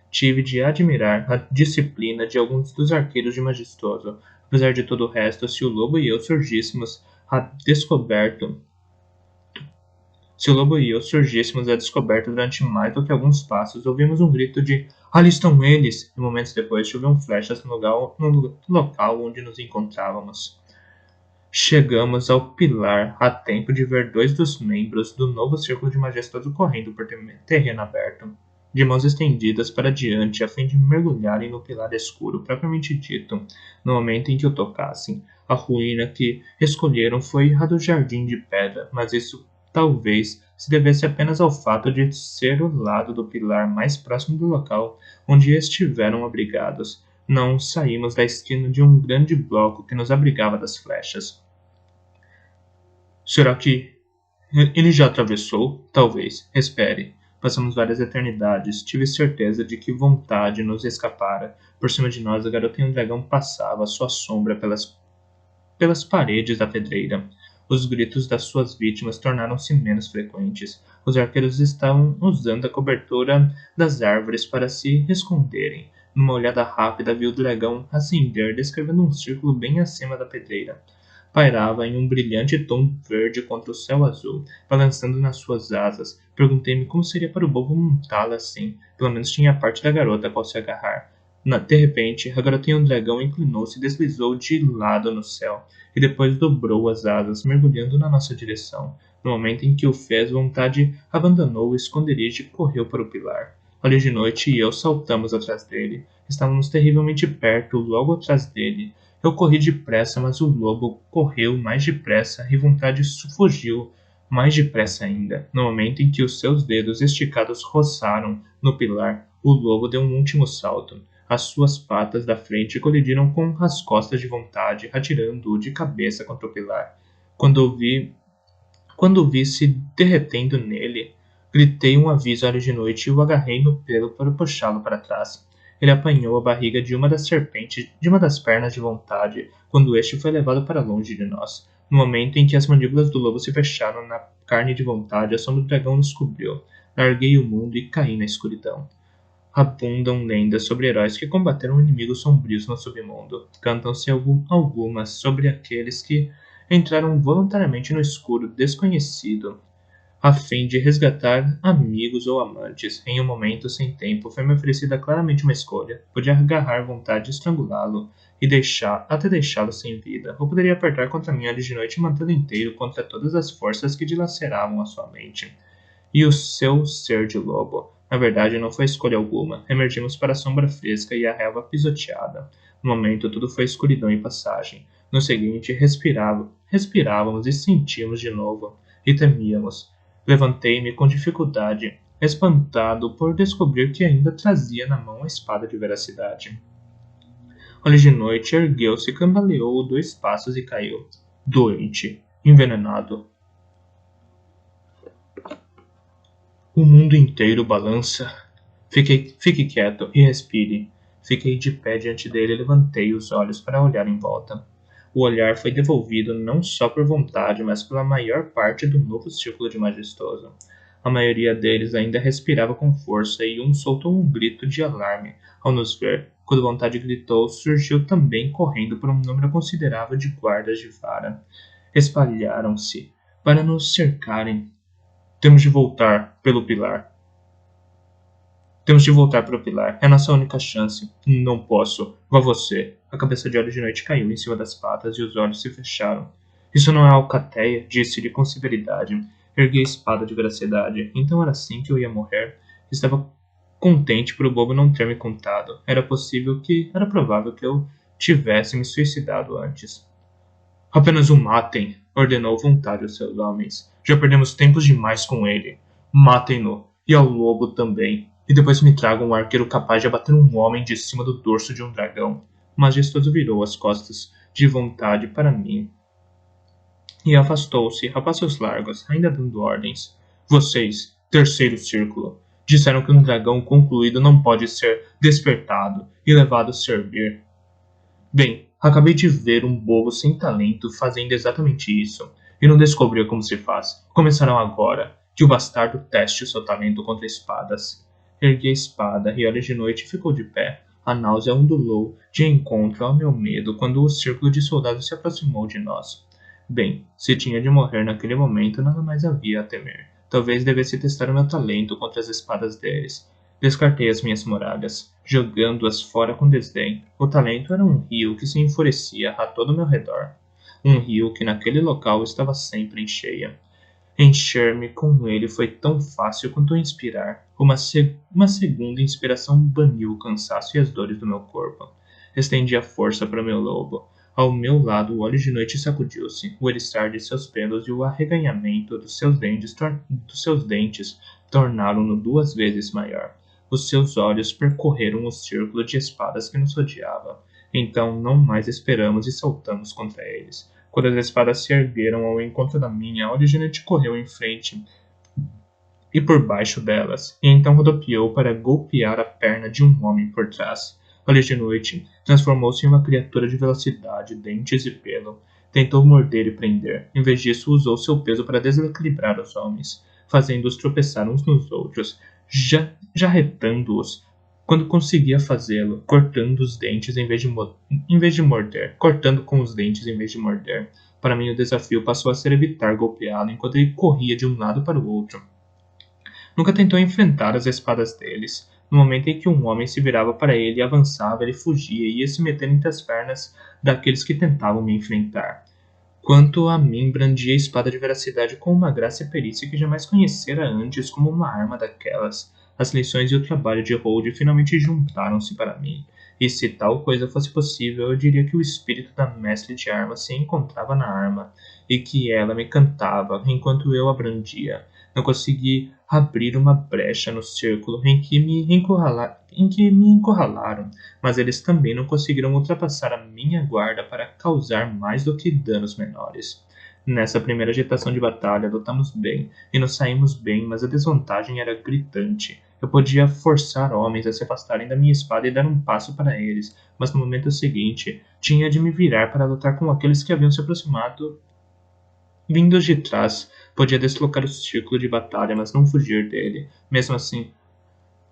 Tive de admirar a disciplina de alguns dos arqueiros de Majestoso. Apesar de todo o resto, se o lobo e eu surgíssemos a descoberto Se o lobo e eu surgíssemos a descoberta durante mais do que alguns passos, ouvimos um grito de "Ali estão eles!" e momentos depois choviam flechas no local onde nos encontrávamos. Chegamos ao pilar a tempo de ver dois dos membros do novo círculo de majestoso correndo por terreno aberto, de mãos estendidas para diante a fim de mergulharem no pilar escuro propriamente dito, no momento em que o tocassem. A ruína que escolheram foi a do jardim de pedra, mas isso talvez se devesse apenas ao fato de ser o lado do pilar mais próximo do local onde estiveram abrigados. Não saímos da esquina de um grande bloco que nos abrigava das flechas. Será que ele já atravessou? Talvez. Espere. Passamos várias eternidades. Tive certeza de que vontade nos escapara. Por cima de nós, a garota e um dragão passava, sua sombra pelas paredes da pedreira. Os gritos das suas vítimas tornaram-se menos frequentes. Os arqueiros estavam usando a cobertura das árvores para se esconderem. Numa olhada rápida, vi o dragão ascender, descrevendo um círculo bem acima da pedreira. Pairava em um brilhante tom verde contra o céu azul, balançando nas suas asas. Perguntei-me como seria para o bobo montá-la assim. Pelo menos tinha a parte da garota a qual se agarrar. De repente, a garotinha do dragão inclinou-se e deslizou de lado no céu, e depois dobrou as asas, mergulhando na nossa direção. No momento em que o fez, vontade abandonou o esconderijo e correu para o pilar. Olha de noite e eu saltamos atrás dele. Estávamos terrivelmente perto, logo atrás dele. Eu corri depressa, mas o lobo correu mais depressa e vontade fugiu mais depressa ainda. No momento em que os seus dedos esticados roçaram no pilar, o lobo deu um último salto. As suas patas da frente colidiram com as costas de vontade, atirando-o de cabeça contra o pilar. Quando o vi se derretendo nele, gritei um aviso à de noite e o agarrei no pelo para puxá-lo para trás. Ele apanhou a barriga de uma das pernas de vontade, quando este foi levado para longe de nós. No momento em que as mandíbulas do lobo se fecharam na carne de vontade, a sombra do dragão nos cobriu. Larguei o mundo e caí na escuridão. Abundam lendas sobre heróis que combateram inimigos sombrios no submundo. Cantam-se algumas sobre aqueles que entraram voluntariamente no escuro desconhecido, a fim de resgatar amigos ou amantes. Em um momento sem tempo, foi-me oferecida claramente uma escolha. Podia agarrar vontade e estrangulá-lo, e até deixá-lo sem vida, ou poderia apertar contra mim ali de noite e mantê-lo inteiro contra todas as forças que dilaceravam a sua mente e o seu ser de lobo. Na verdade, não foi escolha alguma. Emergimos para a sombra fresca e a relva pisoteada. No momento, tudo foi escuridão e passagem. No seguinte, respirávamos e sentíamos de novo. E temíamos. Levantei-me com dificuldade, espantado por descobrir que ainda trazia na mão a espada de veracidade. Olha de noite, ergueu-se, cambaleou 2 passos e caiu. Doente, envenenado. O mundo inteiro balança. Fique quieto e respire. Fiquei de pé diante dele e levantei os olhos para olhar em volta. O olhar foi devolvido não só por vontade, mas pela maior parte do novo círculo de majestoso. A maioria deles ainda respirava com força e um soltou um grito de alarme ao nos ver. Quando vontade gritou, surgiu também correndo por um número considerável de guardas de vara. Espalharam-se para nos cercarem. Temos de voltar pelo pilar. Temos de voltar para o pilar. É a nossa única chance. Não posso. Vá você. A cabeça de Olhos de Noite caiu em cima das patas e os olhos se fecharam. Isso não é alcateia, disse-lhe com severidade. Ergui a espada de veracidade. Então era assim que eu ia morrer. Estava contente por o bobo não ter me contado. Era provável que eu tivesse me suicidado antes. Apenas o matem, ordenou vontade aos seus homens. Já perdemos tempos demais com ele. Matem-no, e ao lobo também. E depois me tragam um arqueiro capaz de abater um homem de cima do dorso de um dragão. Majestoso virou as costas de vontade para mim e afastou-se a passos largos, ainda dando ordens. Vocês, terceiro círculo, disseram que um dragão concluído não pode ser despertado e levado a servir. Bem, acabei de ver um bobo sem talento fazendo exatamente isso, e não descobriu como se faz. Começarão agora, que o bastardo teste o seu talento contra espadas. Ergui a espada e Olhos de Noite ficou de pé. A náusea ondulou de encontro ao meu medo quando o círculo de soldados se aproximou de nós. Bem, se tinha de morrer naquele momento, nada mais havia a temer. Talvez devesse testar o meu talento contra as espadas deles. Descartei as minhas muralhas, jogando-as fora com desdém. O talento era um rio que se enfurecia a todo meu redor. Um rio que naquele local estava sempre em cheia. Encher-me com ele foi tão fácil quanto inspirar. Uma segunda inspiração baniu o cansaço e as dores do meu corpo. Estendi a força para meu lobo. Ao meu lado, o Olhos de Noite sacudiu-se. O eriçar de seus pelos e o arreganhamento dos seus dentes tornaram-no 2 vezes maior. Os seus olhos percorreram o círculo de espadas que nos rodeava. Então não mais esperamos e saltamos contra eles. Quando as espadas se ergueram ao encontro da minha, Olhos de Noite correu em frente e por baixo delas, e então rodopiou para golpear a perna de um homem por trás. Olhos de Noite transformou-se em uma criatura de velocidade, dentes e pelo. Tentou morder e prender. Em vez disso, usou seu peso para desequilibrar os homens, fazendo-os tropeçar uns nos outros, jarretando-os quando conseguia fazê-lo, cortando os dentes em vez de morder, cortando com os dentes em vez de morder. Para mim, o desafio passou a ser evitar golpeá-lo enquanto ele corria de um lado para o outro. Nunca tentou enfrentar as espadas deles. No momento em que um homem se virava para ele e avançava, ele fugia e ia se meter entre as pernas daqueles que tentavam me enfrentar. Quanto a mim, brandia a espada de veracidade com uma graça e perícia que jamais conhecera antes como uma arma daquelas. As lições e o trabalho de Hold finalmente juntaram-se para mim. E se tal coisa fosse possível, eu diria que o espírito da mestre de armas se encontrava na arma, e que ela me cantava enquanto eu a brandia. Não consegui abrir uma brecha no círculo em que me encurralaram, mas eles também não conseguiram ultrapassar a minha guarda para causar mais do que danos menores. Nessa primeira agitação de batalha, lutamos bem e nos saímos bem, mas a desvantagem era gritante. Eu podia forçar homens a se afastarem da minha espada e dar um passo para eles, mas no momento seguinte tinha de me virar para lutar com aqueles que haviam se aproximado vindos de trás. Podia deslocar o círculo de batalha, mas não fugir dele. Mesmo assim,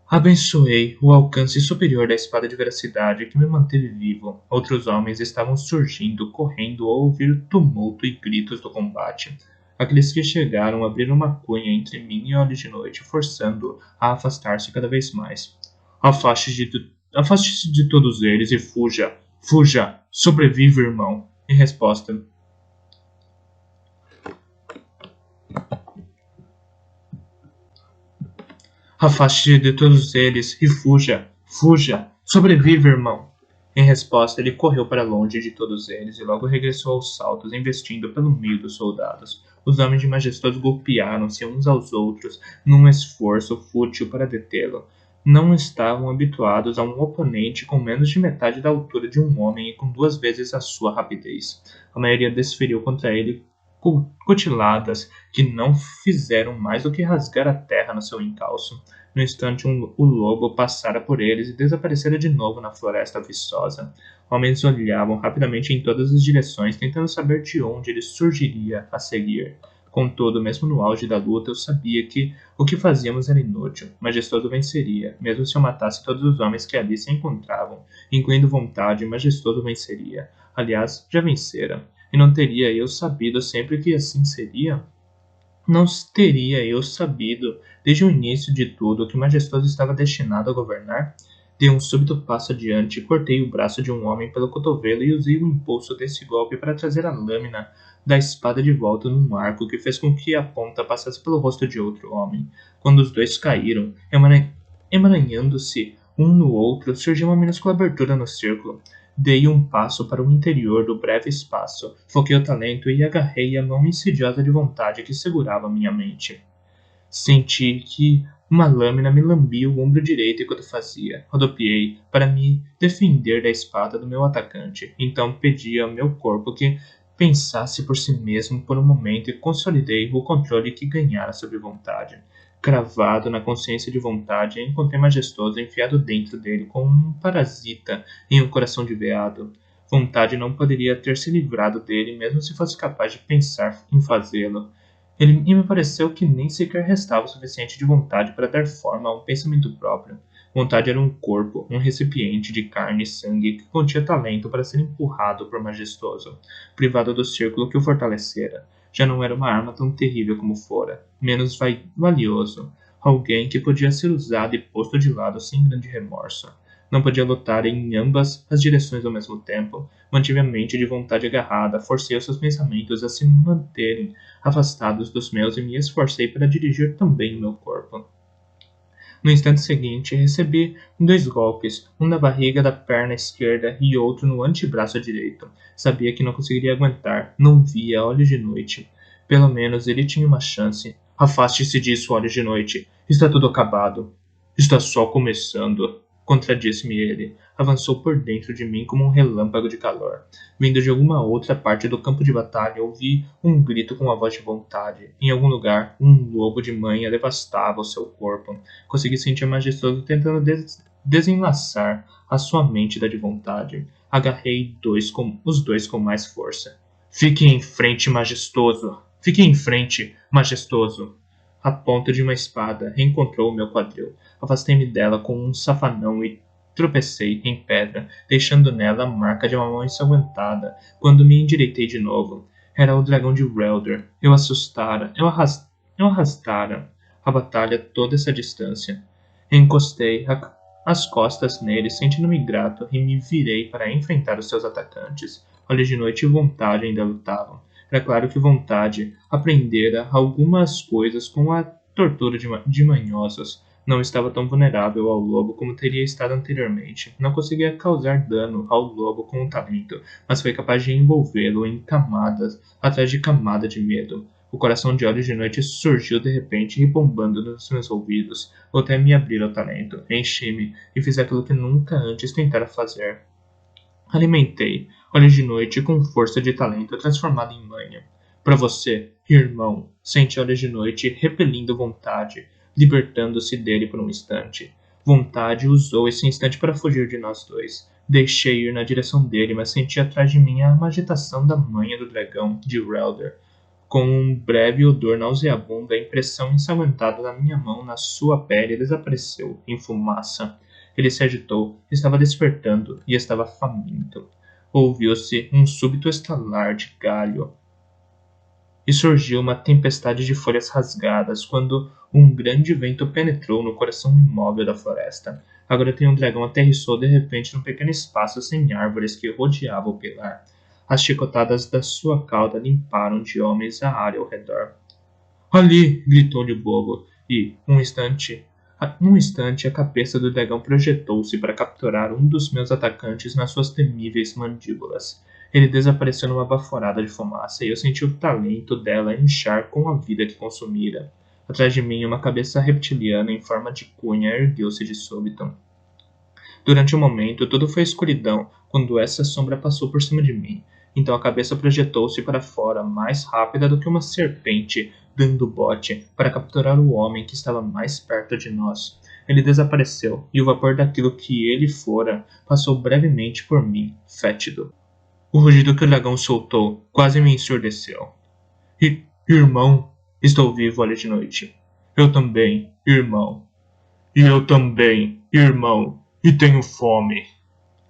abençoei o alcance superior da espada de veracidade que me manteve vivo. Outros homens estavam surgindo, correndo ao ouvir o tumulto e gritos do combate. Aqueles que chegaram abriram uma cunha entre mim e Olhos de Noite, forçando-o a afastar-se cada vez mais. Afaste-se de todos eles e fuja. Fuja! Sobrevive, irmão! Em resposta, afaste-se de todos eles e fuja! Fuja! Sobrevive, irmão! Em resposta, ele correu para longe de todos eles e logo regressou aos saltos, investindo pelo meio dos soldados. Os homens de Majestoso golpearam-se uns aos outros num esforço fútil para detê-lo. Não estavam habituados a um oponente com menos de metade da altura de um homem e com 2 vezes a sua rapidez. A maioria desferiu contra ele cutiladas que não fizeram mais do que rasgar a terra no seu encalço. No instante, o lobo passara por eles e desaparecera de novo na floresta viçosa. Homens olhavam rapidamente em todas as direções, tentando saber de onde ele surgiria a seguir. Contudo, mesmo no auge da luta, eu sabia que o que fazíamos era inútil. Majestoso venceria, mesmo se eu matasse todos os homens que ali se encontravam. Incluindo vontade, Majestoso venceria. Aliás, já vencera. E não teria eu sabido sempre que assim seria? Não teria eu sabido, desde o início de tudo, que o majestoso estava destinado a governar? Dei um súbito passo adiante, cortei o braço de um homem pelo cotovelo e usei o impulso desse golpe para trazer a lâmina da espada de volta num arco que fez com que a ponta passasse pelo rosto de outro homem. Quando os dois caíram, emaranhando-se um no outro, surgiu uma minúscula abertura no círculo. Dei um passo para o interior do breve espaço, foquei o talento e agarrei a mão insidiosa de vontade que segurava minha mente. Senti que uma lâmina me lambia o ombro direito enquanto fazia. Rodopiei para me defender da espada do meu atacante. Então pedi ao meu corpo que pensasse por si mesmo por um momento e consolidei o controle que ganhara sobre vontade. Cravado na consciência de vontade, encontrei majestoso enfiado dentro dele como um parasita em um coração de veado. Vontade não poderia ter se livrado dele mesmo se fosse capaz de pensar em fazê-lo. E me pareceu que nem sequer restava o suficiente de vontade para dar forma a um pensamento próprio. Vontade era um corpo, um recipiente de carne e sangue que continha talento para ser empurrado por majestoso, privado do círculo que o fortalecera. Já não era uma arma tão terrível como fora, menos valioso, alguém que podia ser usado e posto de lado sem grande remorso. Não podia lutar em ambas as direções ao mesmo tempo. Mantive a mente de vontade agarrada, forcei os seus pensamentos a se manterem afastados dos meus e me esforcei para dirigir também o meu corpo. No instante seguinte, recebi 2 golpes, um na barriga da perna esquerda e outro no antebraço direito. Sabia que não conseguiria aguentar, não via olhos de noite. Pelo menos ele tinha uma chance. Afaste-se disso, olhos de noite. Está tudo acabado. Está só começando. Contradisse-me ele. Avançou por dentro de mim como um relâmpago de calor. Vindo de alguma outra parte do campo de batalha, ouvi um grito com a voz de vontade. Em algum lugar, um lobo de manha devastava o seu corpo. Consegui sentir majestoso tentando desenlaçar a sua mente da de vontade. Agarrei os dois com mais força. Fique em frente, majestoso! Fique em frente, majestoso! A ponta de uma espada reencontrou o meu quadril. Afastei-me dela com um safanão e tropecei em pedra, deixando nela a marca de uma mão ensanguentada. Quando me endireitei de novo, era o dragão de Relder. Eu arrastara a batalha toda essa distância. Encostei as costas nele, sentindo-me grato, e me virei para enfrentar os seus atacantes. Olhos de noite e vontade ainda lutavam. Era claro que vontade aprendera algumas coisas com a tortura de manhosos. Não estava tão vulnerável ao lobo como teria estado anteriormente. Não conseguia causar dano ao lobo com o talento, mas foi capaz de envolvê-lo em camadas atrás de camada de medo. O coração de olhos de noite surgiu de repente, rebombando nos meus ouvidos. Voltei a me abrir ao talento, enchi-me e fiz aquilo que nunca antes tentara fazer. Alimentei olhos de noite com força de talento transformado em manha. Para você, irmão, sente olhos de noite repelindo vontade, libertando-se dele por um instante. Vontade usou esse instante para fugir de nós dois. Deixei ir na direção dele, mas senti atrás de mim a agitação da manha do dragão de Relder. Com um breve odor nauseabundo, a impressão ensanguentada da minha mão na sua pele desapareceu em fumaça. Ele se agitou, estava despertando e estava faminto. Ouviu-se um súbito estalar de galho e surgiu uma tempestade de folhas rasgadas quando um grande vento penetrou no coração imóvel da floresta. Agora tem um dragão aterrissou de repente num pequeno espaço sem árvores que rodeava o pilar. As chicotadas da sua cauda limparam de homens a área ao redor. Ali! Gritou-lhe o bobo, e, num instante, a cabeça do dragão projetou-se para capturar um dos meus atacantes nas suas temíveis mandíbulas. Ele desapareceu numa baforada de fumaça e eu senti o talento dela inchar com a vida que consumira. Atrás de mim, uma cabeça reptiliana em forma de cunha ergueu-se de súbito. Durante um momento, tudo foi escuridão quando essa sombra passou por cima de mim. Então a cabeça projetou-se para fora, mais rápida do que uma serpente, dando bote, para capturar o homem que estava mais perto de nós. Ele desapareceu, e o vapor daquilo que ele fora passou brevemente por mim, fétido. O rugido que o dragão soltou quase me ensurdeceu. Irmão, estou vivo, olha de noite. Eu também, irmão. E eu também, irmão. E tenho fome.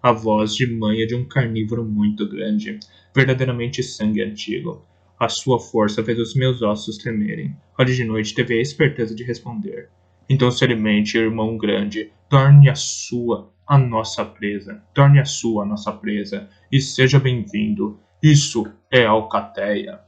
A voz de manha de um carnívoro muito grande, verdadeiramente sangue antigo. A sua força fez os meus ossos tremerem. Olhe de noite teve a esperteza de responder. Então se alimente, irmão grande, torne a sua a nossa presa. Torne a sua a nossa presa. E seja bem-vindo. Isso é Alcateia.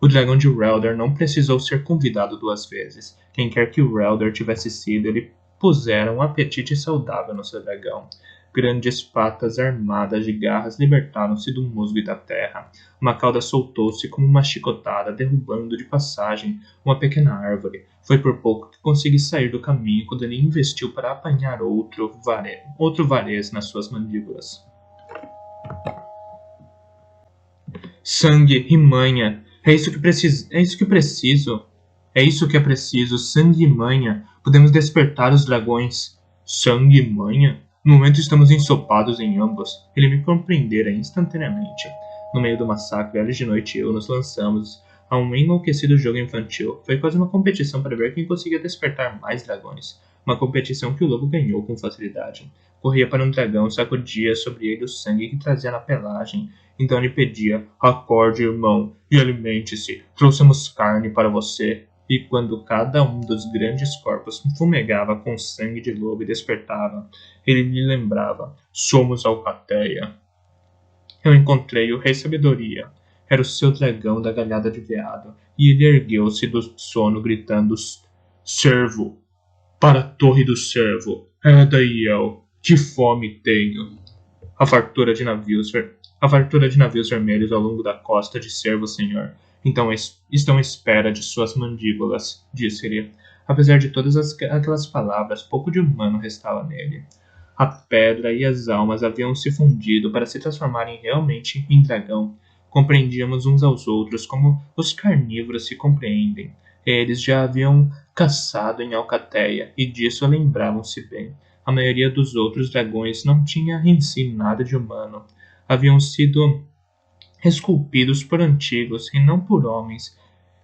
O dragão de Relder não precisou ser convidado 2 vezes. Quem quer que o Relder tivesse sido, ele pusera um apetite saudável no seu dragão. Grandes patas armadas de garras libertaram-se do musgo e da terra. Uma cauda soltou-se como uma chicotada, derrubando de passagem uma pequena árvore. Foi por pouco que consegui sair do caminho quando ele investiu para apanhar outro varez nas suas mandíbulas. Sangue e manha. É isso que preciso. É isso que preciso. É isso que é preciso. Sangue e manha. Podemos despertar os dragões. Sangue e manha? No momento estamos ensopados em ambos. Ele me compreendera instantaneamente. No meio do massacre, Alice de Noite e eu nos lançamos a um enlouquecido jogo infantil. Foi quase uma competição para ver quem conseguia despertar mais dragões. Uma competição que o lobo ganhou com facilidade. Corria para um dragão, sacudia sobre ele o sangue que trazia na pelagem. Então lhe pedia: acorde, irmão, e alimente-se. Trouxemos carne para você. E quando cada um dos grandes corpos fumegava com sangue de lobo e despertava, ele lhe lembrava: somos Alcateia. Eu encontrei o Rei Sabedoria. Era o seu dragão da galhada de veado, e ele ergueu-se do sono gritando: servo, para a torre do servo, Eldael, que fome tenho. A fartura de navios vermelhos ao longo da costa de servo, senhor. Então estão à espera de suas mandíbulas, disse-lhe. Apesar de todas aquelas palavras, pouco de humano restava nele. A pedra e as almas haviam se fundido para se transformarem realmente em dragão. Compreendíamos uns aos outros como os carnívoros se compreendem. Eles já haviam caçado em Alcateia e disso lembravam-se bem. A maioria dos outros dragões não tinha em si nada de humano. Haviam sido esculpidos por antigos e não por homens,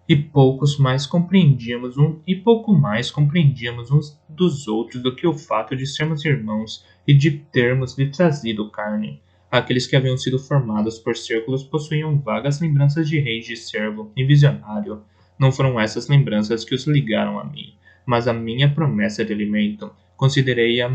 e pouco mais compreendíamos uns dos outros do que o fato de sermos irmãos e de termos lhe trazido carne. Aqueles que haviam sido formados por círculos possuíam vagas lembranças de reis de servo e visionário. Não foram essas lembranças que os ligaram a mim, mas a minha promessa de alimento. Considerei a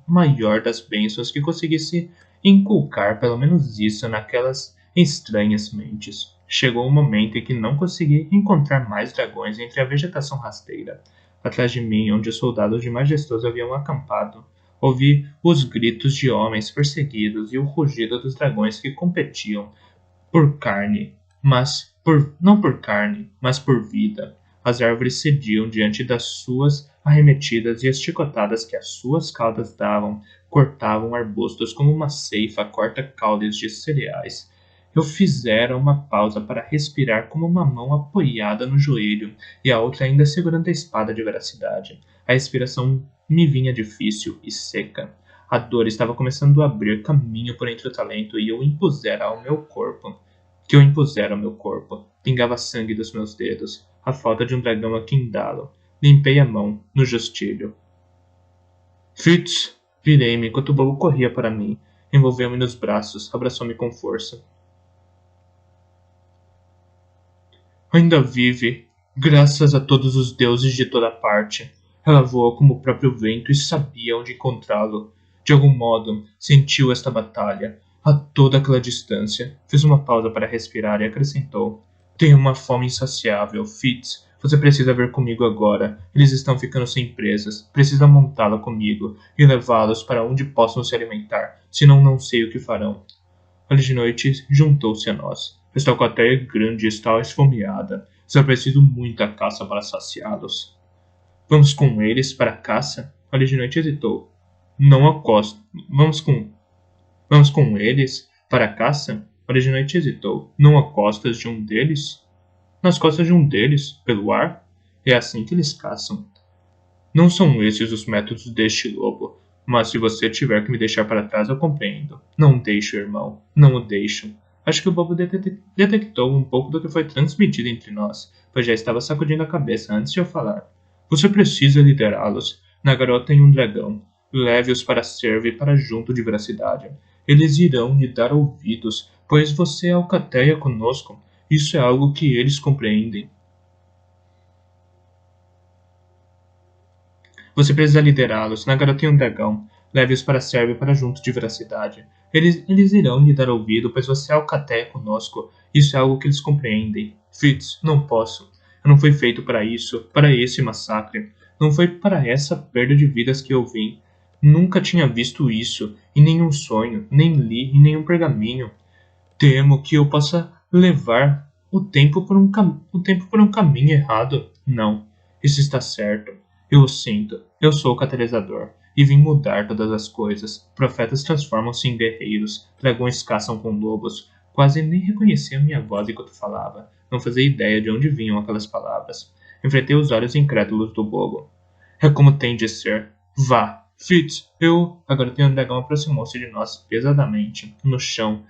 maior das bênçãos que conseguisse inculcar pelo menos isso naquelas estranhas mentes. Chegou o momento em que não consegui encontrar mais dragões entre a vegetação rasteira. Atrás de mim, onde os soldados de Majestoso haviam acampado, ouvi os gritos de homens perseguidos e o rugido dos dragões que competiam por carne, não por carne, mas por vida. As árvores cediam diante das suas arremetidas e as chicotadas que as suas caudas davam cortavam arbustos como uma ceifa corta caules de cereais. Eu fizera uma pausa para respirar com uma mão apoiada no joelho e a outra ainda segurando a espada de veracidade. A respiração me vinha difícil e seca. A dor estava começando a abrir caminho por entre o talento e eu impusera ao meu corpo. Pingava sangue dos meus dedos, a falta de um dragão a quindá-lo. Limpei a mão no justilho. Fitz! Virei-me enquanto o bobo corria para mim. Envolveu-me nos braços, abraçou-me com força. Ainda vive, graças a todos os deuses de toda parte. Ela voou como o próprio vento e sabia onde encontrá-lo. De algum modo, sentiu esta batalha, a toda aquela distância. Fez uma pausa para respirar e acrescentou: tenho uma fome insaciável, Fitz. Você precisa vir comigo agora. Eles estão ficando sem presas. Precisa montá-la comigo e levá-los para onde possam se alimentar, senão não sei o que farão. Ali de noite juntou-se a nós. Esta alcateia grande está esfomeada. Só preciso muita caça para saciá-los. Vamos com eles para a caça? Ali de noite hesitou. Não acosto. Vamos com eles para a caça? Ali de noite hesitou. Não a costas de um deles? Nas costas de um deles, pelo ar? É assim que eles caçam. Não são esses os métodos deste lobo. Mas se você tiver que me deixar para trás, eu compreendo. Não deixo, irmão. Não o deixo. Acho que o bobo detectou um pouco do que foi transmitido entre nós, pois já estava sacudindo a cabeça antes de eu falar. Você precisa liderá-los. Na garota tem um dragão. Leve-os para servo e para junto de veracidade. Eles irão lhe dar ouvidos, pois você é alcateia conosco, Isso é algo que eles compreendem. Você precisa liderá-los. Na Garota e um Dragão. Leve-os para a Sérvia para junto de veracidade. Eles irão lhe dar ouvido, pois você é alcateia conosco. Isso é algo que eles compreendem. Fitz, não posso. Eu não fui feito para isso, para esse massacre. Não foi para essa perda de vidas que eu vim. Nunca tinha visto isso, em nenhum sonho, nem li em nenhum pergaminho. Temo que eu possa levar o tempo por um caminho errado. Não, isso está certo. Eu o sinto. Eu sou o catalisador e vim mudar todas as coisas. Profetas transformam-se em guerreiros, dragões caçam com lobos. Quase nem reconhecia minha voz enquanto falava. Não fazia ideia de onde vinham aquelas palavras. Enfrentei os olhos incrédulos do bobo. É como tem de ser. Vá, Fitz, eu. Agora tem um dragão aproximou-se de nós pesadamente, no chão.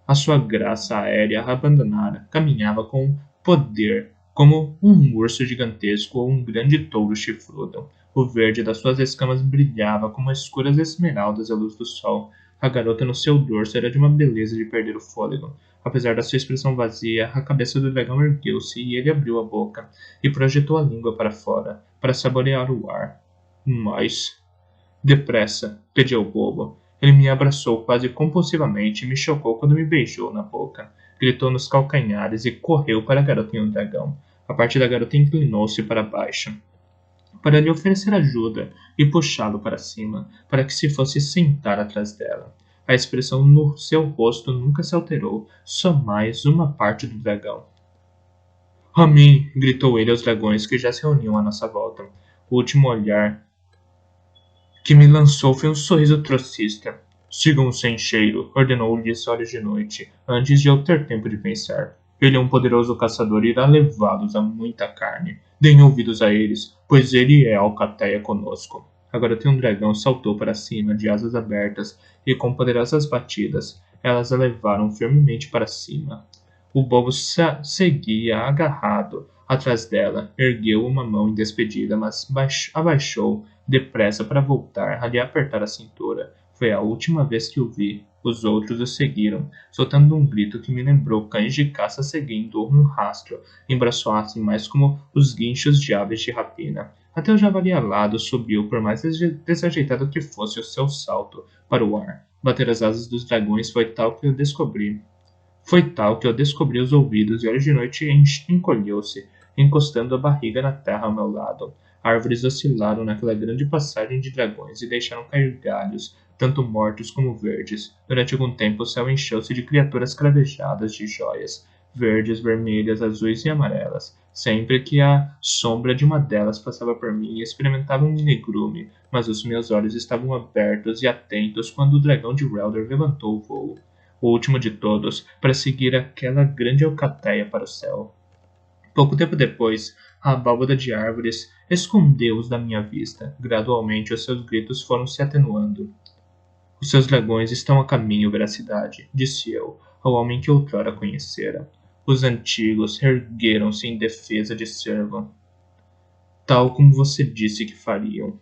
A sua graça aérea abandonara, caminhava com poder, como um urso gigantesco ou um grande touro chifrudo. O verde das suas escamas brilhava como escuras esmeraldas à luz do sol. A garota no seu dorso era de uma beleza de perder o fôlego. Apesar da sua expressão vazia, a cabeça do dragão ergueu-se e ele abriu a boca e projetou a língua para fora, para saborear o ar. Mas... Depressa, pedi ao bobo. Ele me abraçou quase compulsivamente e me chocou quando me beijou na boca. Gritou nos calcanhares e correu para a garota em um dragão. A parte da garota inclinou-se para baixo, para lhe oferecer ajuda e puxá-lo para cima, para que se fosse sentar atrás dela. A expressão no seu rosto nunca se alterou, só mais uma parte do dragão. Ramin! Gritou ele aos dragões que já se reuniam à nossa volta. O último olhar que me lançou foi um sorriso trocista. Sigam sem cheiro, ordenou-lhes olhos de noite, antes de eu ter tempo de pensar. Ele é um poderoso caçador e irá levá-los a muita carne. Deem ouvidos a eles, pois ele é alcateia conosco. Agora tem um dragão saltou para cima, de asas abertas, e com poderosas batidas, elas a levaram firmemente para cima. O bobo seguia agarrado atrás dela, ergueu uma mão em despedida, mas abaixou depressa para voltar a lhe apertar a cintura. Foi a última vez que o vi. Os outros o seguiram, soltando um grito que me lembrou cães de caça seguindo um rastro, embaraçoassem mais como os guinchos de aves de rapina. Até o javali alado subiu, por mais desajeitado que fosse o seu salto para o ar. Bater as asas dos dragões foi tal que eu descobri. Foi tal que eu descobri os ouvidos e olhos de noite encolheu-se, encostando a barriga na terra ao meu lado. Árvores oscilaram naquela grande passagem de dragões e deixaram cair galhos, tanto mortos como verdes. Durante algum tempo o céu encheu-se de criaturas cravejadas de joias, verdes, vermelhas, azuis e amarelas. Sempre que a sombra de uma delas passava por mim, experimentava um negrume, mas os meus olhos estavam abertos e atentos quando o dragão de Relder levantou o voo. O último de todos, para seguir aquela grande alcateia para o céu. Pouco tempo depois, a abóbada de árvores escondeu-os da minha vista. Gradualmente, os seus gritos foram se atenuando. Os seus dragões estão a caminho, veracidade, disse eu, ao homem que outrora conhecera. Os antigos ergueram-se em defesa de Servan, tal como você disse que fariam.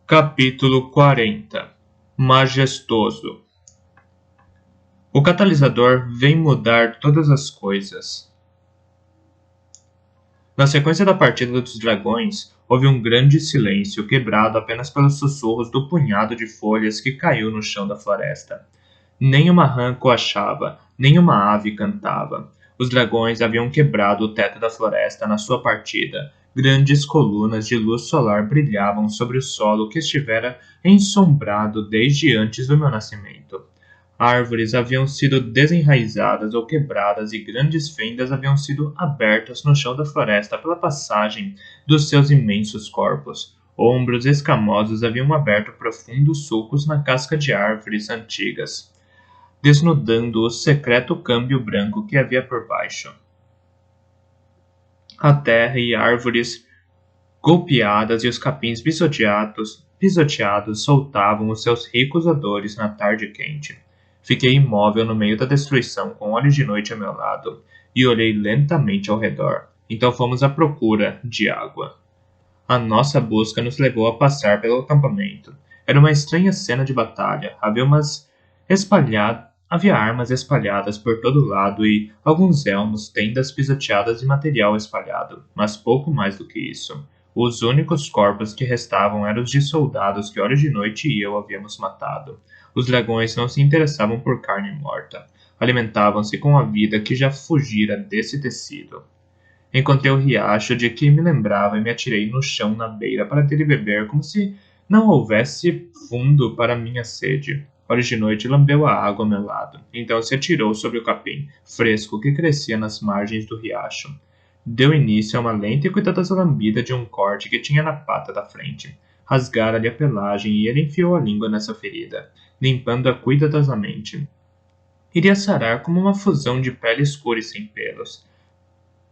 Capítulo 40. Majestoso. O catalisador vem mudar todas as coisas. Na sequência da partida dos dragões, houve um grande silêncio, quebrado apenas pelos sussurros do punhado de folhas que caiu no chão da floresta. Nem uma rã coachava, nem uma ave cantava. Os dragões haviam quebrado o teto da floresta na sua partida. Grandes colunas de luz solar brilhavam sobre o solo que estivera ensombrado desde antes do meu nascimento. Árvores haviam sido desenraizadas ou quebradas e grandes fendas haviam sido abertas no chão da floresta pela passagem dos seus imensos corpos. Ombros escamosos haviam aberto profundos sulcos na casca de árvores antigas, desnudando o secreto câmbio branco que havia por baixo. A terra e árvores golpeadas e os capins pisoteados soltavam os seus ricos odores na tarde quente. Fiquei imóvel no meio da destruição, com olhos de noite a meu lado, e olhei lentamente ao redor. Então fomos à procura de água. A nossa busca nos levou a passar pelo acampamento. Era uma estranha cena de batalha. Havia armas espalhadas por todo lado e alguns elmos, tendas pisoteadas e material espalhado, mas pouco mais do que isso. Os únicos corpos que restavam eram os de soldados que horas de noite e eu havíamos matado. Os dragões não se interessavam por carne morta. Alimentavam-se com a vida que já fugira desse tecido. Encontrei o riacho de que me lembrava e me atirei no chão na beira para ter de beber como se não houvesse fundo para minha sede. Horas de noite lambeu a água ao meu lado, então se atirou sobre o capim fresco que crescia nas margens do riacho. Deu início a uma lenta e cuidadosa lambida de um corte que tinha na pata da frente. Rasgara-lhe a pelagem e ele enfiou a língua nessa ferida, limpando-a cuidadosamente. Iria sarar como uma fusão de pele escura e sem pelos.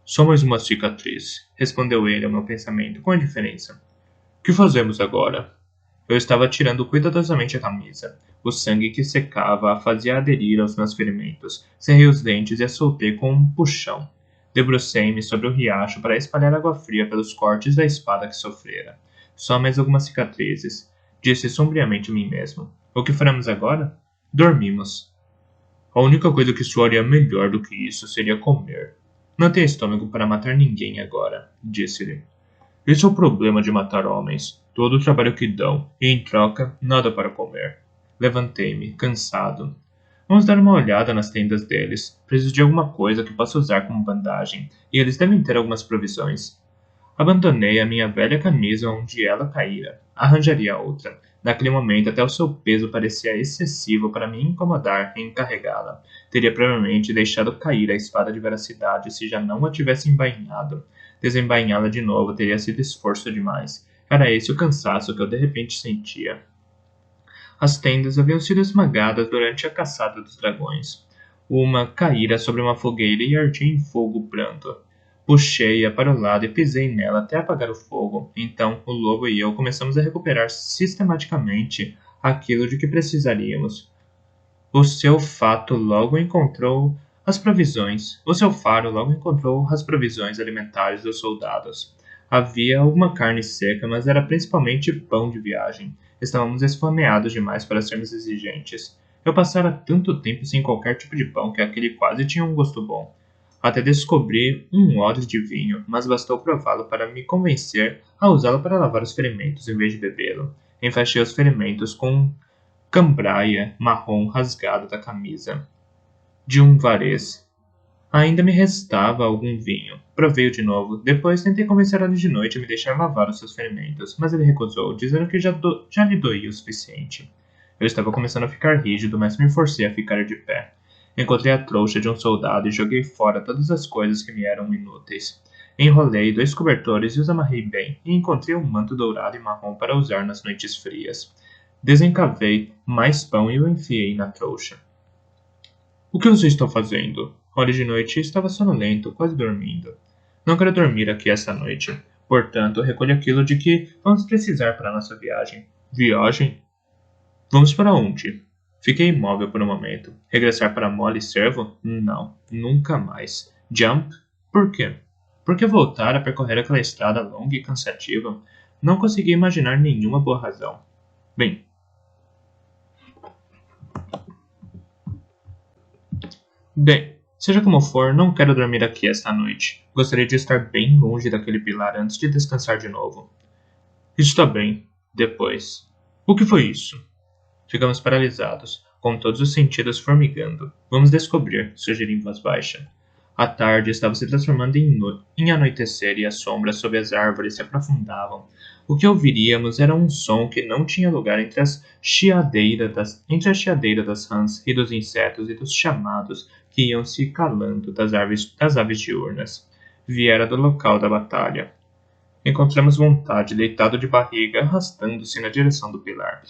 Só mais uma cicatriz, respondeu ele ao meu pensamento, com a diferença. Que fazemos agora? Eu estava tirando cuidadosamente a camisa. O sangue que secava a fazia aderir aos meus ferimentos. Cerrei os dentes e a soltei com um puxão. Debrucei-me sobre o riacho para espalhar água fria pelos cortes da espada que sofrera. Só mais algumas cicatrizes, disse sombriamente a mim mesmo. O que faremos agora? Dormimos. A única coisa que soaria melhor do que isso seria comer. Não tenho estômago para matar ninguém agora, disse-lhe. Esse é o problema de matar homens. Todo o trabalho que dão, e em troca, nada para comer. Levantei-me, cansado. Vamos dar uma olhada nas tendas deles. Preciso de alguma coisa que possa usar como bandagem, e eles devem ter algumas provisões. Abandonei a minha velha camisa onde ela caíra. Arranjaria outra. Naquele momento, até o seu peso parecia excessivo para me incomodar em carregá-la. Teria provavelmente deixado cair a espada de veracidade se já não a tivesse embainhado. Desembainhá-la de novo teria sido esforço demais. Era esse o cansaço que eu de repente sentia. As tendas haviam sido esmagadas durante a caçada dos dragões. Uma caíra sobre uma fogueira e ardia em fogo branco. Puxei-a para o lado e pisei nela até apagar o fogo. Então, o lobo e eu começamos a recuperar sistematicamente aquilo de que precisaríamos. O seu fato logo encontrou as provisões. O seu faro logo encontrou as provisões alimentares dos soldados. Havia alguma carne seca, mas era principalmente pão de viagem. Estávamos esfomeados demais para sermos exigentes. Eu passara tanto tempo sem qualquer tipo de pão que aquele quase tinha um gosto bom. Até descobri um odre de vinho, mas bastou prová-lo para me convencer a usá-lo para lavar os ferimentos em vez de bebê-lo. Enfaixei os ferimentos com cambraia marrom rasgado da camisa de um varês. Ainda me restava algum vinho. Provei-o de novo. Depois tentei convencer ele de noite a me deixar lavar os seus ferimentos, mas ele recusou, dizendo que já lhe doía o suficiente. Eu estava começando a ficar rígido, mas me forcei a ficar de pé. Encontrei a trouxa de um soldado e joguei fora todas as coisas que me eram inúteis. Enrolei 2 cobertores e os amarrei bem, e encontrei um manto dourado e marrom para usar nas noites frias. Desencavei mais pão e o enfiei na trouxa. O que você está fazendo? Hora de noite estava sonolento, quase dormindo. Não quero dormir aqui esta noite. Portanto, recolho aquilo de que vamos precisar para nossa viagem. Viagem? Vamos para onde? Fiquei imóvel por um momento. Regressar para Molly Servo? Não, nunca mais. Jump? Por quê? Por que voltar a percorrer aquela estrada longa e cansativa? Não consegui imaginar nenhuma boa razão. Bem, seja como for, não quero dormir aqui esta noite. Gostaria de estar bem longe daquele pilar antes de descansar de novo. Está bem. Depois. O que foi isso? Ficamos paralisados, com todos os sentidos formigando. Vamos descobrir, sugeri em voz baixa. A tarde estava se transformando em anoitecer e as sombras sob as árvores se aprofundavam. O que ouviríamos era um som que não tinha lugar entre a chiadeira das rãs e dos insetos e dos chamados que iam se calando das aves diurnas. Viera do local da batalha. Encontramos vontade deitado de barriga, arrastando-se na direção do pilar.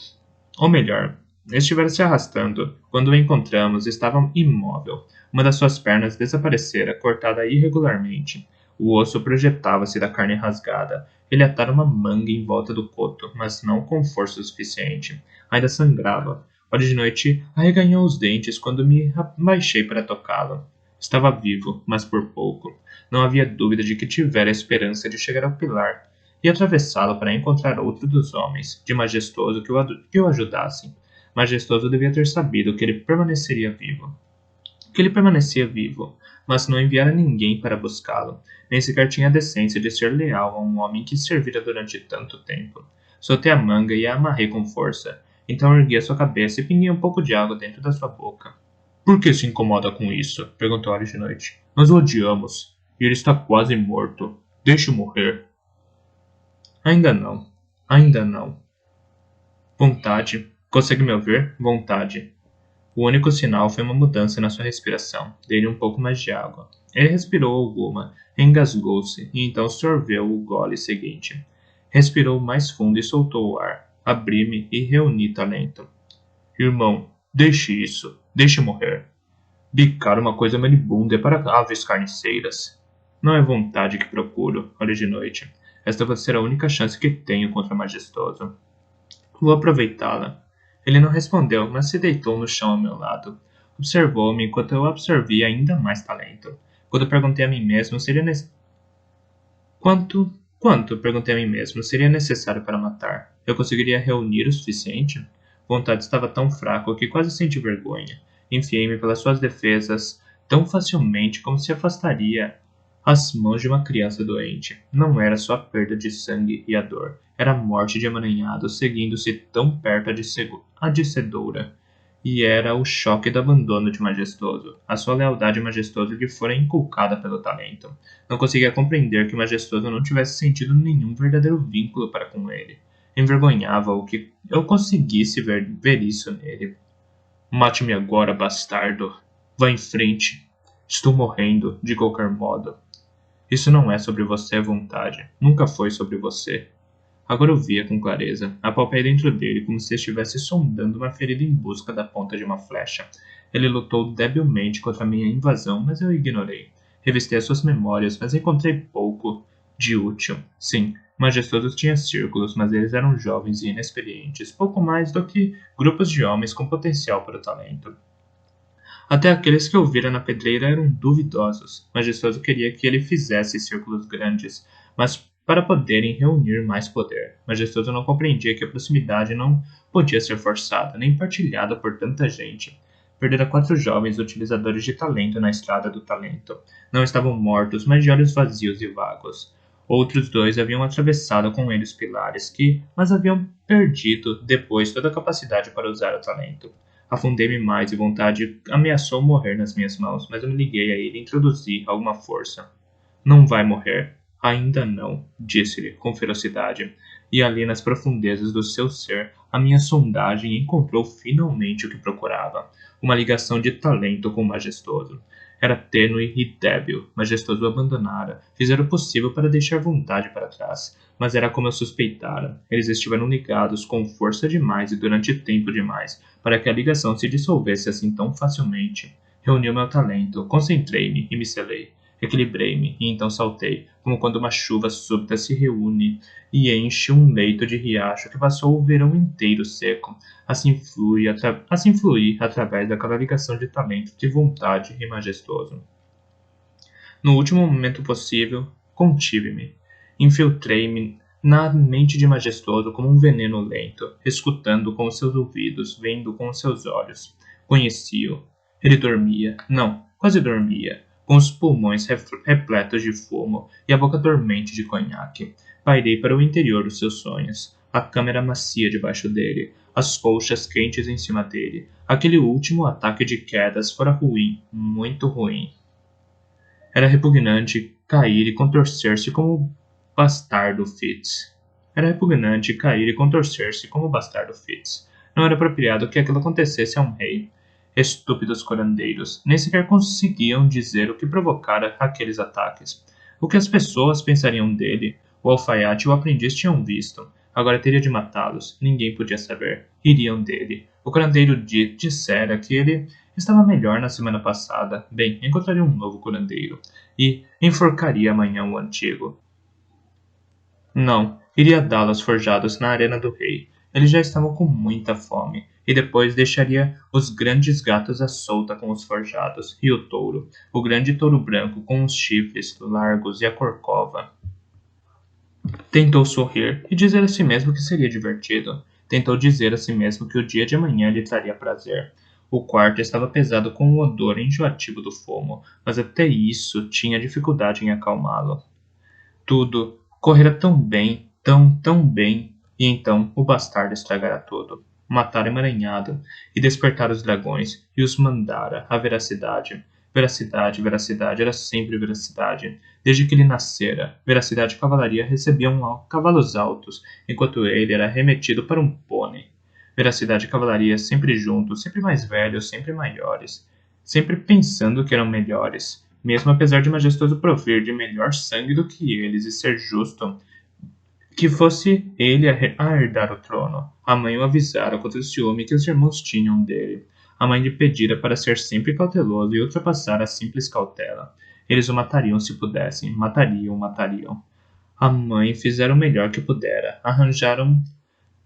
Ou melhor, estivera se arrastando. Quando o encontramos, estava imóvel. Uma das suas pernas desaparecera, cortada irregularmente. O osso projetava-se da carne rasgada. Ele atara uma manga em volta do coto, mas não com força suficiente. Ainda sangrava. Hora de noite, arreganhou os dentes quando me abaixei para tocá-lo. Estava vivo, mas por pouco. Não havia dúvida de que tivera a esperança de chegar ao pilar e atravessá-lo para encontrar outro dos homens, de majestoso que o ajudassem. Majestoso devia ter sabido que ele permaneceria vivo. Que ele permanecia vivo, mas não enviara ninguém para buscá-lo, nem sequer tinha a decência de ser leal a um homem que servira durante tanto tempo. Soltei a manga e a amarrei com força. Então ergui a sua cabeça e pinguei um pouco de água dentro da sua boca. Por que se incomoda com isso? Perguntou Olhos de Noite. Nós o odiamos, e ele está quase morto. Deixe-o morrer. Ainda não. Ainda não. Vontade. Consegue me ouvir? Vontade. O único sinal foi uma mudança na sua respiração. Dei-lhe um pouco mais de água. Ele respirou alguma, engasgou-se e então sorveu o gole seguinte. Respirou mais fundo e soltou o ar. Abri-me e reuni talento. Irmão, deixe isso. Deixe morrer. Bicar uma coisa melibunda é para aves carniceiras. Não é vontade que procuro, olha de noite. Esta vai ser a única chance que tenho contra Majestoso. Vou aproveitá-la. Ele não respondeu, mas se deitou no chão ao meu lado. Observou-me enquanto eu absorvia ainda mais talento. Quando perguntei a mim mesmo, Quanto? Perguntei a mim mesmo, seria necessário para matar? Eu conseguiria reunir o suficiente? Vontade estava tão fraco que quase senti vergonha. Enfiei-me pelas suas defesas tão facilmente como se afastaria as mãos de uma criança doente. Não era só a perda de sangue e a dor. Era a morte de emaranhado seguindo-se tão perto a de Cedoura. E era o choque do abandono de Majestoso. A sua lealdade a Majestoso lhe fora inculcada pelo talento. Não conseguia compreender que Majestoso não tivesse sentido nenhum verdadeiro vínculo para com ele. Envergonhava-o que eu conseguisse ver isso nele. Mate-me agora, bastardo. Vá em frente. Estou morrendo, de qualquer modo. Isso não é sobre você, vontade. Nunca foi sobre você. Agora eu via com clareza. Apalpei dentro dele como se estivesse sondando uma ferida em busca da ponta de uma flecha. Ele lutou debilmente contra minha invasão, mas eu ignorei. Revistei as suas memórias, mas encontrei pouco de útil. Sim, Majestoso tinha círculos, mas eles eram jovens e inexperientes, pouco mais do que grupos de homens com potencial para o talento. Até aqueles que eu vira na pedreira eram duvidosos. Majestoso queria que ele fizesse círculos grandes, mas para poderem reunir mais poder. Majestoso não compreendia que a proximidade não podia ser forçada, nem partilhada por tanta gente. Perdera 4 jovens utilizadores de talento na estrada do talento. Não estavam mortos, mas de olhos vazios e vagos. Outros 2 haviam atravessado com ele os pilares, mas haviam perdido depois toda a capacidade para usar o talento. Afundei-me mais e vontade ameaçou morrer nas minhas mãos, mas eu me liguei a ele e introduzi alguma força. Não vai morrer. Ainda não, disse-lhe com ferocidade. E ali nas profundezas do seu ser, a minha sondagem encontrou finalmente o que procurava. Uma ligação de talento com o Majestoso. Era tênue e débil. Majestoso o abandonara. Fizera o possível para deixar vontade para trás. Mas era como eu suspeitara. Eles estiveram ligados com força demais e durante tempo demais, para que a ligação se dissolvesse assim tão facilmente. Reuni o meu talento, concentrei-me e me selei. Equilibrei-me e então saltei, como quando uma chuva súbita se reúne e enche um leito de riacho que passou o verão inteiro seco. Assim fluí através daquela ligação de talento, de vontade e majestoso. No último momento possível, contive-me. Infiltrei-me na mente de Majestoso como um veneno lento, escutando com os seus ouvidos, vendo com os seus olhos. Conheci-o. Ele dormia. Não, quase dormia, com os pulmões repletos de fumo e a boca dormente de conhaque. Pairei para o interior dos seus sonhos. A cama era macia debaixo dele, as colchas quentes em cima dele. Aquele último ataque de quedas fora ruim, muito ruim. Era repugnante cair e contorcer-se como bastardo Fitz. Era repugnante cair e contorcer-se como bastardo Fitz. Não era apropriado que aquilo acontecesse a um rei. Estúpidos curandeiros, nem sequer conseguiam dizer o que provocara aqueles ataques. O que as pessoas pensariam dele, o alfaiate e o aprendiz tinham visto. Agora teria de matá-los, ninguém podia saber. Iriam dele. O curandeiro dissera que ele estava melhor na semana passada. Bem, encontraria um novo curandeiro. E enforcaria amanhã o antigo. Não, iria dá-los forjados na arena do rei. Eles já estavam com muita fome. E depois deixaria os grandes gatos à solta com os forjados. E o touro. O grande touro branco com os chifres largos e a corcova. Tentou sorrir e dizer a si mesmo que seria divertido. Tentou dizer a si mesmo que o dia de amanhã lhe traria prazer. O quarto estava pesado com o odor enjoativo do fumo, mas até isso tinha dificuldade em acalmá-lo. Tudo correra tão bem, tão bem, e então o bastardo estragara tudo. Matara emaranhado, e despertara os dragões, e os mandara à veracidade. Veracidade, era sempre veracidade. Desde que ele nascera, veracidade e cavalaria recebiam cavalos altos, enquanto ele era remetido para um pônei. Veracidade e cavalaria sempre juntos, sempre mais velhos, sempre maiores, sempre pensando que eram melhores, mesmo apesar de majestoso prover de melhor sangue do que eles e ser justo que fosse ele a herdar o trono. A mãe o avisara contra o ciúme que os irmãos tinham dele. A mãe lhe pedira para ser sempre cauteloso e ultrapassar a simples cautela. Eles o matariam se pudessem, matariam. A mãe fizera o melhor que pudera. Arranjaram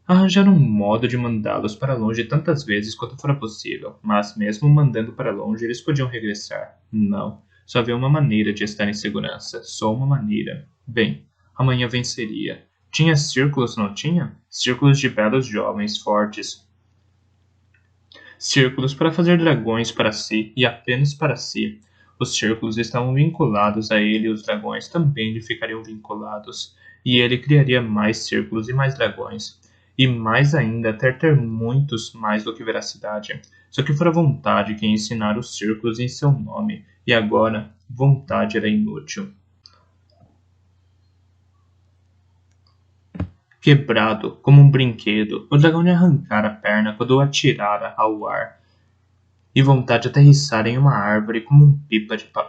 um modo de mandá-los para longe tantas vezes quanto fora possível, mas mesmo mandando para longe eles podiam regressar. Não, só havia uma maneira de estar em segurança, só uma maneira. Bem, amanhã venceria. Tinha círculos, não tinha? Círculos de belos jovens, fortes. Círculos para fazer dragões para si e apenas para si. Os círculos estavam vinculados a ele e os dragões também lhe ficariam vinculados. E ele criaria mais círculos e mais dragões. E mais ainda, até ter muitos mais do que veracidade. Só que fora vontade quem ensinara os círculos em seu nome. E agora, vontade era inútil. Quebrado, como um brinquedo, o dragão lhe arrancara a perna quando o atirara ao ar, e vontade de aterrissar em uma árvore como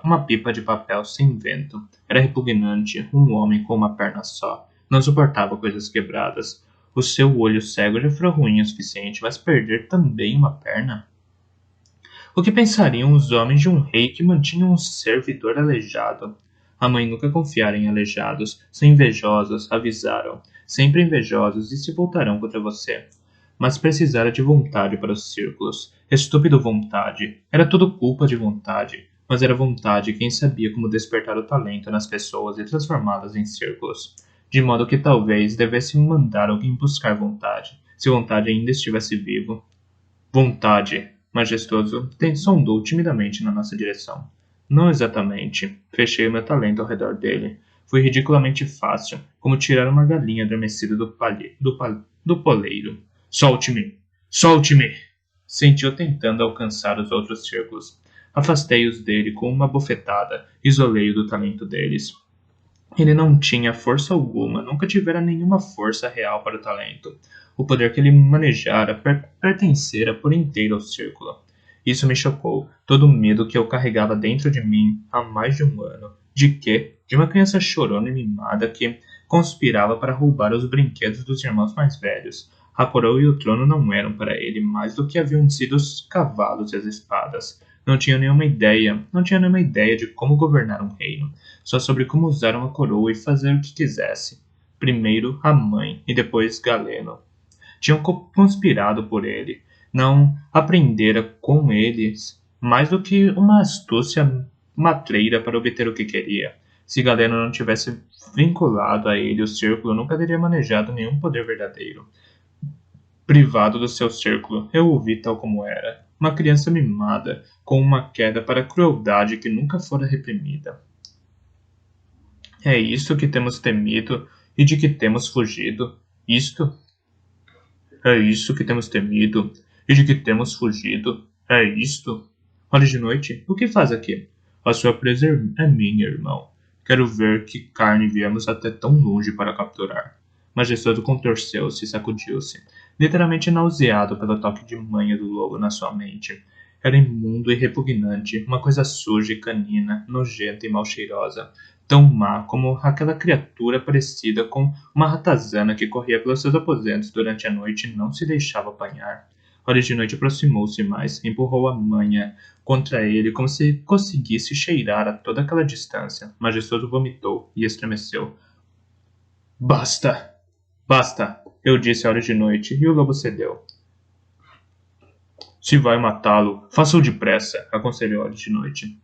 uma pipa de papel sem vento. Era repugnante, um homem com uma perna só. Não suportava coisas quebradas. O seu olho cego já fora ruim o suficiente, mas perder também uma perna? O que pensariam os homens de um rei que mantinha um servidor aleijado? A mãe nunca confiara em aleijados. São invejosos, avisaram. Sempre invejosos e se voltarão contra você. Mas precisara de vontade para os círculos. Estúpido vontade. Era tudo culpa de vontade. Mas era vontade quem sabia como despertar o talento nas pessoas e transformá-las em círculos. De modo que talvez devesse mandar alguém buscar vontade, se vontade ainda estivesse vivo. Vontade, majestoso, sondou timidamente na nossa direção. Não exatamente. Fechei o meu talento ao redor dele. Foi ridiculamente fácil, como tirar uma galinha adormecida do poleiro. Solte-me! Solte-me! Sentiu tentando alcançar os outros círculos. Afastei-os dele com uma bofetada, isolei-o do talento deles. Ele não tinha força alguma, nunca tivera nenhuma força real para o talento. O poder que ele manejara pertencera por inteiro ao círculo. Isso me chocou, todo o medo que eu carregava dentro de mim há mais de um ano. De quê? De uma criança chorona e mimada que conspirava para roubar os brinquedos dos irmãos mais velhos. A coroa e o trono não eram para ele mais do que haviam sido os cavalos e as espadas. Não tinha nenhuma ideia de como governar um reino, só sobre como usar uma coroa e fazer o que quisesse. Primeiro a mãe e depois Galeno. Tinham conspirado por ele. Não aprendera com eles mais do que uma astúcia matreira para obter o que queria. Se Galeno não tivesse vinculado a ele o círculo, nunca teria manejado nenhum poder verdadeiro. Privado do seu círculo, eu o vi tal como era. Uma criança mimada, com uma queda para a crueldade que nunca fora reprimida. É isto que temos temido e de que temos fugido. Isto? É isso que temos temido e de que temos fugido. É isto? Olhe de noite, o que faz aqui? A sua presa é minha, irmão. Quero ver que carne viemos até tão longe para capturar. Majestoso contorceu-se e sacudiu-se, literalmente nauseado pelo toque de manha do lobo na sua mente. Era imundo e repugnante, uma coisa suja e canina, nojenta e mal cheirosa, tão má como aquela criatura parecida com uma ratazana que corria pelos seus aposentos durante a noite e não se deixava apanhar. Olhos de Noite aproximou-se mais, empurrou a manha contra ele como se conseguisse cheirar a toda aquela distância. Majestoso vomitou e estremeceu. Basta! Basta! Eu disse a Olhos de Noite, e o lobo cedeu. Se vai matá-lo, faça-o depressa, aconselhou Olhos de Noite.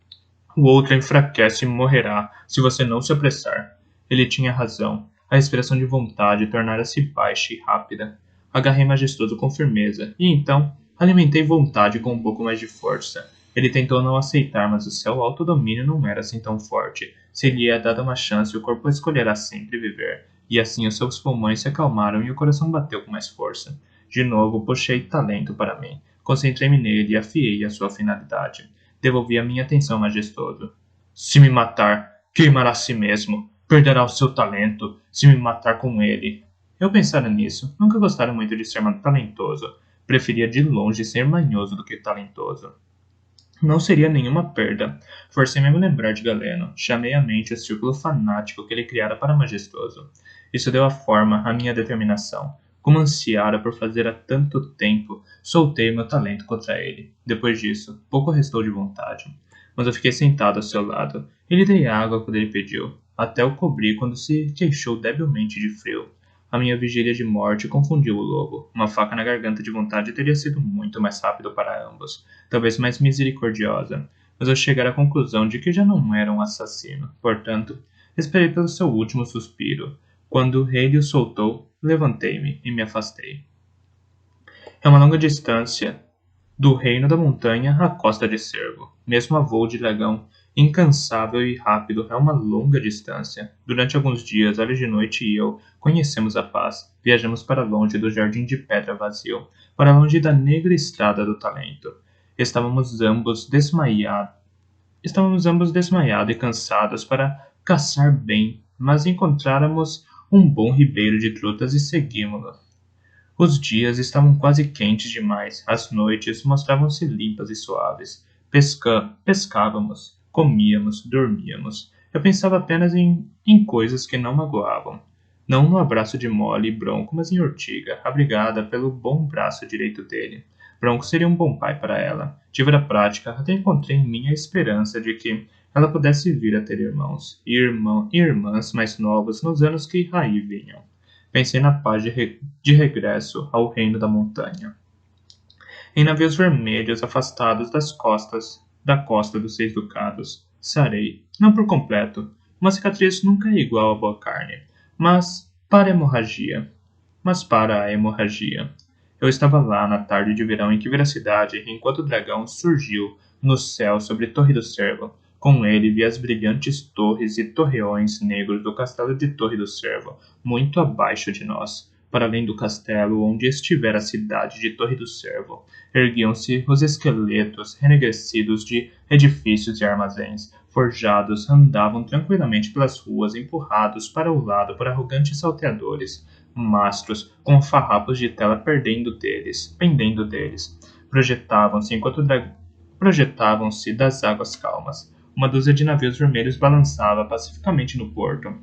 O outro enfraquece e morrerá se você não se apressar. Ele tinha razão. A respiração de vontade tornara-se baixa e rápida. Agarrei majestoso com firmeza, e então alimentei vontade com um pouco mais de força. Ele tentou não aceitar, mas o seu autodomínio não era assim tão forte. Se lhe é dada uma chance, o corpo escolherá sempre viver. E assim os seus pulmões se acalmaram e o coração bateu com mais força. De novo, puxei talento para mim. Concentrei-me nele e afiei a sua finalidade. Devolvi a minha atenção majestoso. Se me matar, queimará a si mesmo. Perderá o seu talento. Se me matar com ele. Eu pensara nisso. Nunca gostara muito de ser talentoso. Preferia de longe ser manhoso do que talentoso. Não seria nenhuma perda. Forcei-me a me lembrar de Galeno. Chamei à mente o círculo fanático que ele criara para Majestoso. Isso deu a forma à minha determinação. Como ansiara por fazer há tanto tempo, soltei meu talento contra ele. Depois disso, pouco restou de vontade. Mas eu fiquei sentado ao seu lado e lhe dei água quando ele pediu. Até o cobri quando se queixou debilmente de frio. A minha vigília de morte confundiu o lobo. Uma faca na garganta de vontade teria sido muito mais rápido para ambos, talvez mais misericordiosa, mas eu chegara à conclusão de que já não era um assassino. Portanto, esperei pelo seu último suspiro. Quando o rei o soltou, levantei-me e me afastei. É uma longa distância do reino da montanha à costa de Cervo. Mesmo a voo de dragão, incansável e rápido, é uma longa distância. Durante alguns dias, Olhos de Noite e eu conhecemos a paz. Viajamos para longe do jardim de pedra vazio, para longe da negra estrada do talento. Estávamos ambos desmaiados e cansados para caçar bem, mas encontráramos um bom ribeiro de trutas e seguimos-lo. Os dias estavam quase quentes demais, as noites mostravam-se limpas e suaves. Pescávamos, comíamos, dormíamos. Eu pensava apenas em coisas que não magoavam. Não no abraço de Mole e Bronco, mas em Ortiga, abrigada pelo bom braço direito dele. Bronco seria um bom pai para ela. Tive a prática, até encontrei em mim a esperança de que ela pudesse vir a ter irmãos e irmãs mais novos nos anos que aí vinham. Pensei na paz de regresso ao reino da montanha. Em navios vermelhos afastados da costa dos Seis Ducados, sarei, não por completo. Uma cicatriz nunca é igual à boa carne, mas para a hemorragia. Eu estava lá na tarde de verão em que vi a cidade, enquanto o dragão surgiu no céu sobre Torre do Cervo. Com ele vi as brilhantes torres e torreões negros do castelo de Torre do Cervo, muito abaixo de nós. Para além do castelo onde estivera a cidade de Torre do Cervo, erguiam-se os esqueletos renegrecidos de edifícios e armazéns. Forjados andavam tranquilamente pelas ruas, empurrados para o lado por arrogantes salteadores. Mastros com farrapos de tela pendendo deles. Projetavam-se das águas calmas. Uma dúzia de navios vermelhos balançava pacificamente no porto.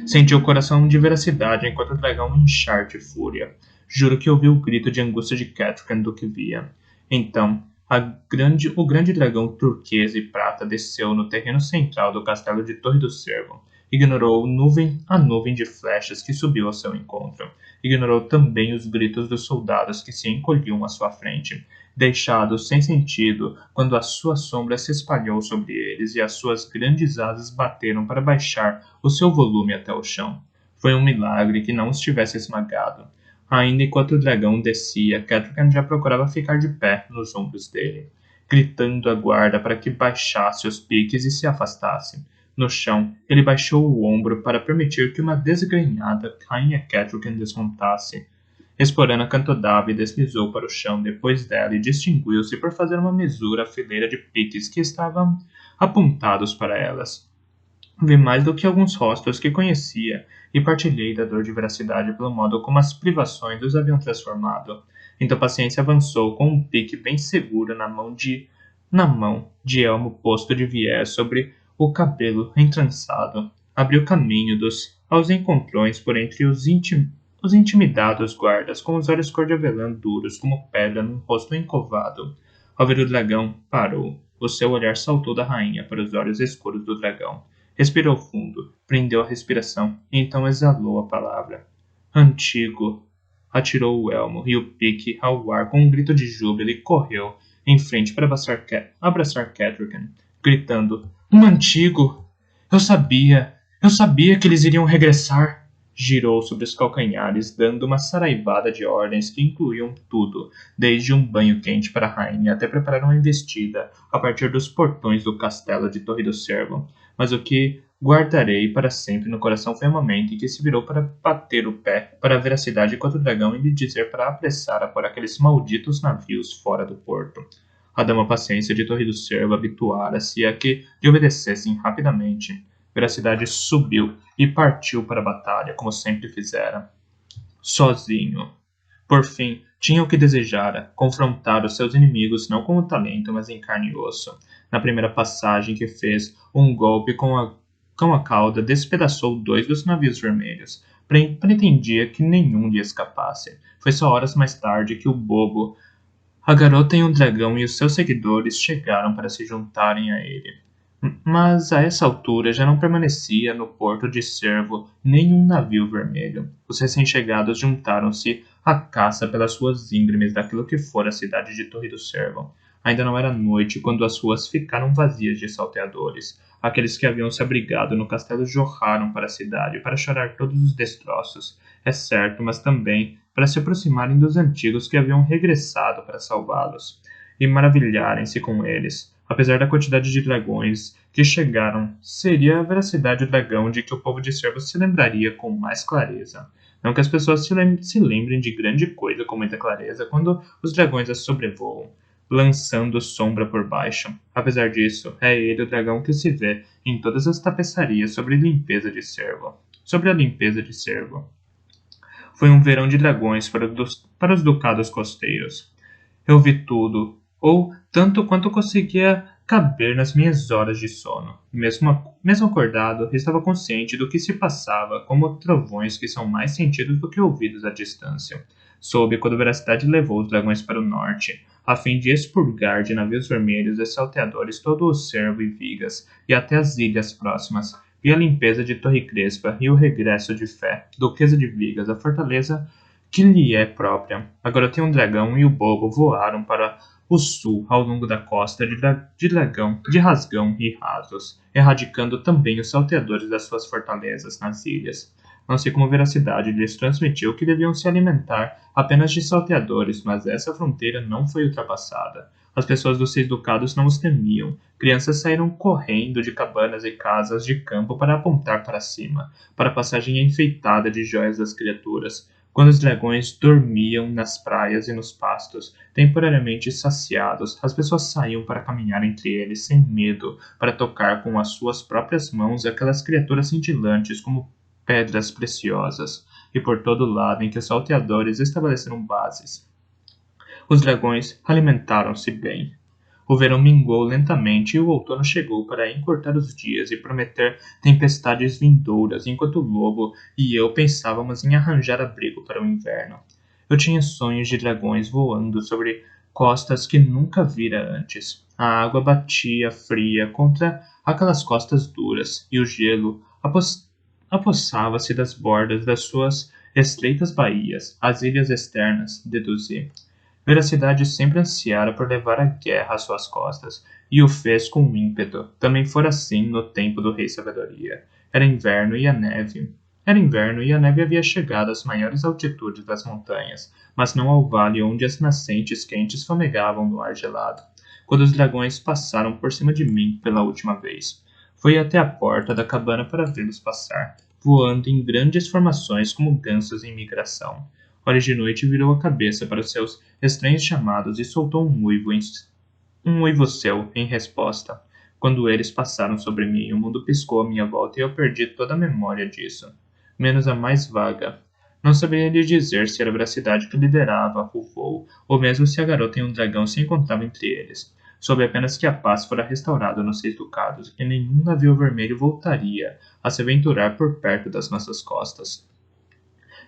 Senti o coração de veracidade enquanto o dragão inchar de fúria. Juro que ouvi o grito de angústia de Catrican do que via. Então, o grande dragão turquesa e prata desceu no terreno central do castelo de Torre do Cervo. Ignorou a nuvem de flechas que subiu ao seu encontro. Ignorou também os gritos dos soldados que se encolhiam à sua frente, deixados sem sentido quando a sua sombra se espalhou sobre eles e as suas grandes asas bateram para baixar o seu volume até o chão. Foi um milagre que não os tivesse esmagado. Ainda enquanto o dragão descia, Catrican já procurava ficar de pé nos ombros dele, gritando à guarda para que baixasse os piques e se afastasse. No chão, ele baixou o ombro para permitir que uma desgrenhada rainha Catrican desmontasse. Esporana cantodava e deslizou para o chão depois dela e distinguiu-se por fazer uma mesura à fileira de piques que estavam apontados para elas. Vi mais do que alguns rostos que conhecia e partilhei da dor de veracidade pelo modo como as privações os haviam transformado. Então Paciência avançou com um pique bem seguro na mão de elmo posto de viés sobre o cabelo entrançado. Abriu caminho aos encontrões por entre os intimidados guardas, com os olhos cor de avelã duros como pedra num rosto encovado. Ao ver o dragão, parou. O seu olhar saltou da rainha para os olhos escuros do dragão. Respirou fundo, prendeu a respiração e então exalou a palavra. Antigo. Atirou o elmo e o pique ao ar com um grito de júbilo e correu em frente para abraçar Catrican, gritando: Um antigo! Eu sabia que eles iriam regressar! girou sobre os calcanhares, dando uma saraivada de ordens que incluíam tudo, desde um banho quente para a rainha até preparar uma investida a partir dos portões do castelo de Torre do Cervo. Mas o que guardarei para sempre no coração foi o momento em que se virou para bater o pé para ver a cidade enquanto o dragão e lhe dizer para apressar a pôr aqueles malditos navios fora do porto. A dama paciência de Torre do Cervo habituara-se a que lhe obedecessem rapidamente. Veracidade subiu e partiu para a batalha, como sempre fizera. Sozinho. Por fim, tinha o que desejara, confrontar os seus inimigos não com o talento, mas em carne e osso. Na primeira passagem que fez, um golpe com a cauda despedaçou 2 dos navios vermelhos. Pretendia que nenhum lhe escapasse. Foi só horas mais tarde que o bobo, a garota e um dragão e os seus seguidores chegaram para se juntarem a ele. Mas a essa altura já não permanecia no porto de Cervo nenhum navio vermelho. Os recém-chegados juntaram-se à caça pelas ruas íngremes daquilo que fora a cidade de Torre do Cervo. Ainda não era noite quando as ruas ficaram vazias de salteadores. Aqueles que haviam se abrigado no castelo jorraram para a cidade para chorar todos os destroços, é certo, mas também para se aproximarem dos antigos que haviam regressado para salvá-los e maravilharem-se com eles. Apesar da quantidade de dragões que chegaram, seria a veracidade do dragão de que o povo de Cervo se lembraria com mais clareza. Não que as pessoas se lembrem de grande coisa com muita clareza quando os dragões as sobrevoam, lançando sombra por baixo. Apesar disso, é ele o dragão que se vê em todas as tapeçarias sobre a limpeza de Cervo. Foi um verão de dragões para os ducados costeiros. Eu vi tudo, ou tanto quanto conseguia caber nas minhas horas de sono. Mesmo acordado, estava consciente do que se passava, como trovões que são mais sentidos do que ouvidos à distância. Soube quando Veracidade levou os dragões para o norte, a fim de expurgar de navios vermelhos e salteadores todo o Cervo e Vigas, e até as ilhas próximas. Vi a limpeza de Torre Crespa e o regresso de Fé, Duquesa de Vigas, a fortaleza que lhe é própria. Agora tem um dragão e o bobo voaram para o sul ao longo da costa de Rasgão e Rasos, erradicando também os salteadores das suas fortalezas nas ilhas. Não sei como Veracidade lhes transmitiu que deviam se alimentar apenas de salteadores, mas essa fronteira não foi ultrapassada. As pessoas dos 6 ducados não os temiam. Crianças saíram correndo de cabanas e casas de campo para apontar para cima, para a passagem enfeitada de joias das criaturas. Quando os dragões dormiam nas praias e nos pastos, temporariamente saciados, as pessoas saíam para caminhar entre eles sem medo, para tocar com as suas próprias mãos aquelas criaturas cintilantes como pedras preciosas, e por todo lado em que os salteadores estabeleceram bases. Os dragões alimentaram-se bem. O verão minguou lentamente e o outono chegou para encurtar os dias e prometer tempestades vindouras, enquanto o lobo e eu pensávamos em arranjar abrigo para o inverno. Eu tinha sonhos de dragões voando sobre costas que nunca vira antes. A água batia fria contra aquelas costas duras, e o gelo apossava-se das bordas das suas estreitas baías, as ilhas externas, deduzi. Veracidade sempre ansiara por levar a guerra às suas costas, e o fez com ímpeto. Também fora assim no tempo do rei Sabedoria. Era inverno e a neve havia chegado às maiores altitudes das montanhas, mas não ao vale onde as nascentes quentes fomegavam no ar gelado. Quando os dragões passaram por cima de mim pela última vez, fui até a porta da cabana para vê-los passar, voando em grandes formações como gansos em migração. Olhos de Noite virou a cabeça para os seus estranhos chamados e soltou um uivo seu em resposta. Quando eles passaram sobre mim, o mundo piscou à minha volta e eu perdi toda a memória disso, menos a mais vaga. Não saberia lhe dizer se era a Veracidade que liderava o voo, ou mesmo se a garota e um dragão se encontravam entre eles. Soube apenas que a paz fora restaurada nos 6 ducados e que nenhum navio vermelho voltaria a se aventurar por perto das nossas costas.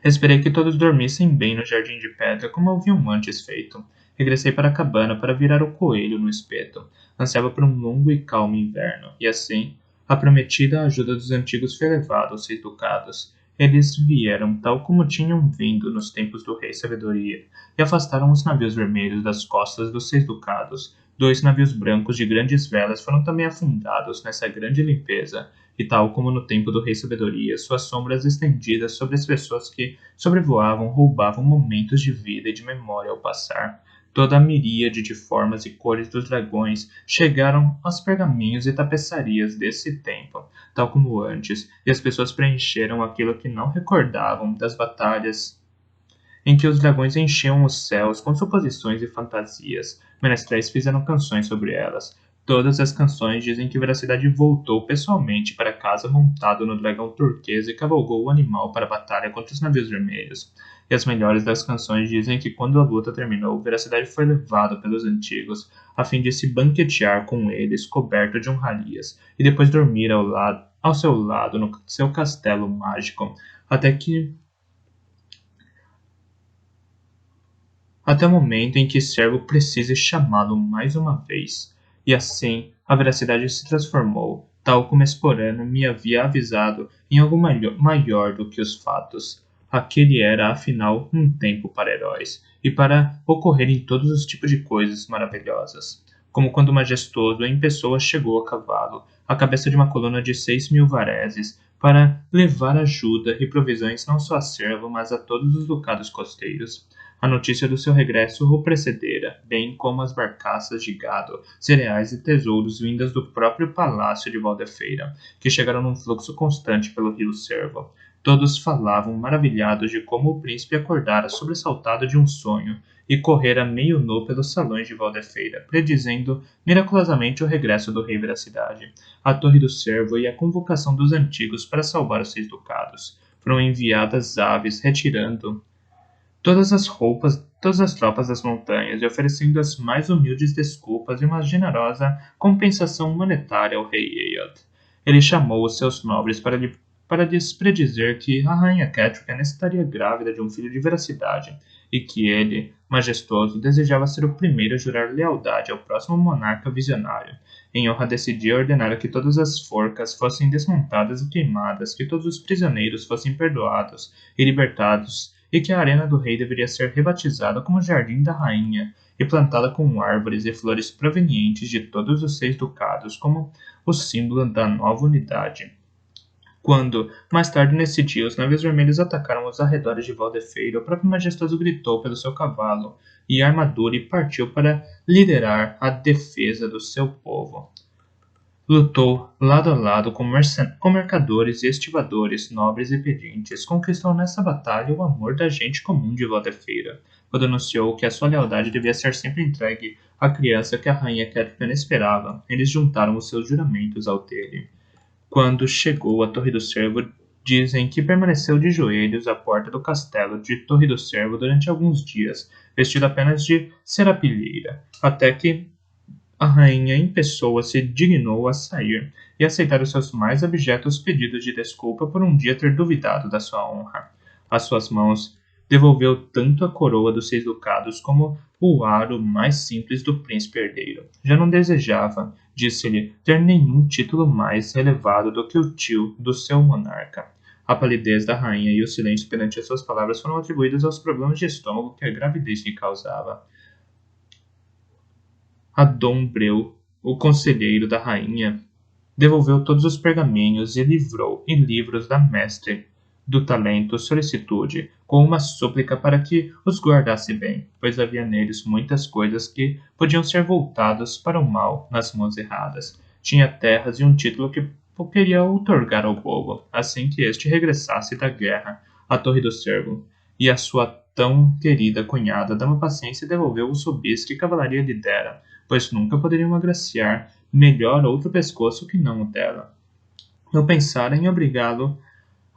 Esperei que todos dormissem bem no jardim de pedra, como haviam antes feito. Regressei para a cabana para virar o coelho no espeto. Ansiava por um longo e calmo inverno, e assim, a prometida ajuda dos antigos foi levada aos 6 ducados. Eles vieram tal como tinham vindo nos tempos do rei Sabedoria, e afastaram os navios vermelhos das costas dos 6 ducados. 2 navios brancos de grandes velas foram também afundados nessa grande limpeza, e tal como no tempo do Rei Sabedoria, suas sombras estendidas sobre as pessoas que sobrevoavam roubavam momentos de vida e de memória ao passar. Toda a miríade de formas e cores dos dragões chegaram aos pergaminhos e tapeçarias desse tempo, tal como antes, e as pessoas preencheram aquilo que não recordavam das batalhas em que os dragões enchiam os céus com suposições e fantasias. Menestréis fizeram canções sobre elas. Todas as canções dizem que Veracidade voltou pessoalmente para casa montado no dragão turquesa e cavalgou o animal para a batalha contra os navios vermelhos. E as melhores das canções dizem que quando a luta terminou, Veracidade foi levado pelos antigos, a fim de se banquetear com eles, coberto de honrarias, e depois dormir ao seu lado no seu castelo mágico, até o momento em que Servo precise chamá-lo mais uma vez. E assim, a veracidade se transformou, tal como Esporano me havia avisado, em algo maior do que os fatos. Aquele era, afinal, um tempo para heróis, e para ocorrerem todos os tipos de coisas maravilhosas. Como quando o majestoso em pessoa chegou a cavalo, à cabeça de uma coluna de 6.000 vareses, para levar ajuda e provisões não só a Servo, mas a todos os ducados costeiros. A notícia do seu regresso o precedera, bem como as barcaças de gado, cereais e tesouros vindas do próprio palácio de Valdefeira, que chegaram num fluxo constante pelo rio Servo. Todos falavam maravilhados de como o príncipe acordara sobressaltado de um sonho e correra meio nu pelos salões de Valdefeira, predizendo miraculosamente o regresso do rei Veracidade, a torre do Servo e a convocação dos antigos para salvar os 6 ducados. Foram enviadas aves retirando todas as tropas das montanhas e oferecendo as mais humildes desculpas e uma generosa compensação monetária ao rei Eod. Ele chamou os seus nobres para lhes predizer que a rainha Cétrica estaria grávida de um filho de veracidade e que ele, majestoso, desejava ser o primeiro a jurar lealdade ao próximo monarca visionário. Em honra desse dia, ordenara que todas as forcas fossem desmontadas e queimadas, que todos os prisioneiros fossem perdoados e libertados, e que a arena do rei deveria ser rebatizada como Jardim da Rainha e plantada com árvores e flores provenientes de todos os 6 ducados como o símbolo da nova unidade. Quando, mais tarde nesse dia, os navios vermelhos atacaram os arredores de Valdefeira, o próprio majestoso gritou pelo seu cavalo e armadura e partiu para liderar a defesa do seu povo. Lutou lado a lado com mercadores e estivadores, nobres e pedintes, conquistou nessa batalha o amor da gente comum de Valdefeira, quando anunciou que a sua lealdade devia ser sempre entregue à criança que a rainha Cétrica esperava. Eles juntaram os seus juramentos ao dele. Quando chegou à Torre do Cervo, dizem que permaneceu de joelhos à porta do castelo de Torre do Cervo durante alguns dias, vestido apenas de serapilheira, até que a rainha em pessoa se dignou a sair e aceitar os seus mais abjetos pedidos de desculpa por um dia ter duvidado da sua honra. Às suas mãos, devolveu tanto a coroa dos 6 ducados como o aro mais simples do príncipe herdeiro. Já não desejava, disse-lhe, ter nenhum título mais elevado do que o tio do seu monarca. A palidez da rainha e o silêncio perante as suas palavras foram atribuídos aos problemas de estômago que a gravidez lhe causava. A Dom Breu, o conselheiro da rainha, devolveu todos os pergaminhos e livros da mestre do talento solicitude, com uma súplica para que os guardasse bem, pois havia neles muitas coisas que podiam ser voltadas para o mal nas mãos erradas. Tinha terras e um título que queria outorgar ao povo, assim que este regressasse da guerra, à Torre do Cervo, e a sua tão querida cunhada Dama Paciência devolveu o subis que a cavalaria lhe dera, pois nunca poderiam agraciar melhor outro pescoço que não o dela. Eu pensara em obrigá-lo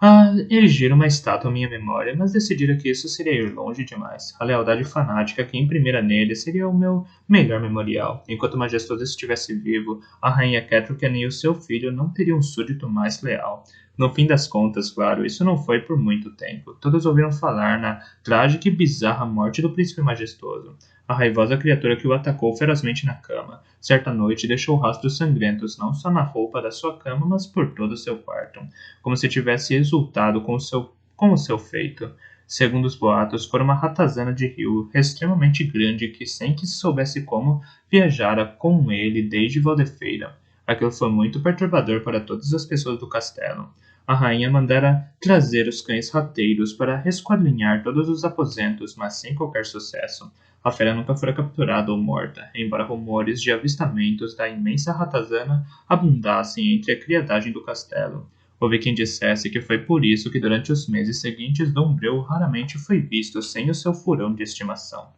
a erigir uma estátua à minha memória, mas decidira que isso seria ir longe demais. A lealdade fanática que imprimira nele seria o meu melhor memorial. Enquanto o majestoso estivesse vivo, a rainha Cétrica nem o seu filho não teriam um súdito mais leal. No fim das contas, claro, isso não foi por muito tempo. Todos ouviram falar na trágica e bizarra morte do príncipe majestoso. A raivosa criatura que o atacou ferozmente na cama. Certa noite deixou rastros sangrentos não só na roupa da sua cama, mas por todo o seu quarto, como se tivesse exultado com o seu feito. Segundo os boatos, fora uma ratazana de rio extremamente grande que, sem que se soubesse como, viajara com ele desde Valdefeira. Aquilo foi muito perturbador para todas as pessoas do castelo. A rainha mandara trazer os cães rateiros para resquadrinhar todos os aposentos, mas sem qualquer sucesso. A fera nunca fora capturada ou morta, embora rumores de avistamentos da imensa ratazana abundassem entre a criadagem do castelo. Houve quem dissesse que foi por isso que durante os meses seguintes Dom Breu raramente foi visto sem o seu furão de estimação.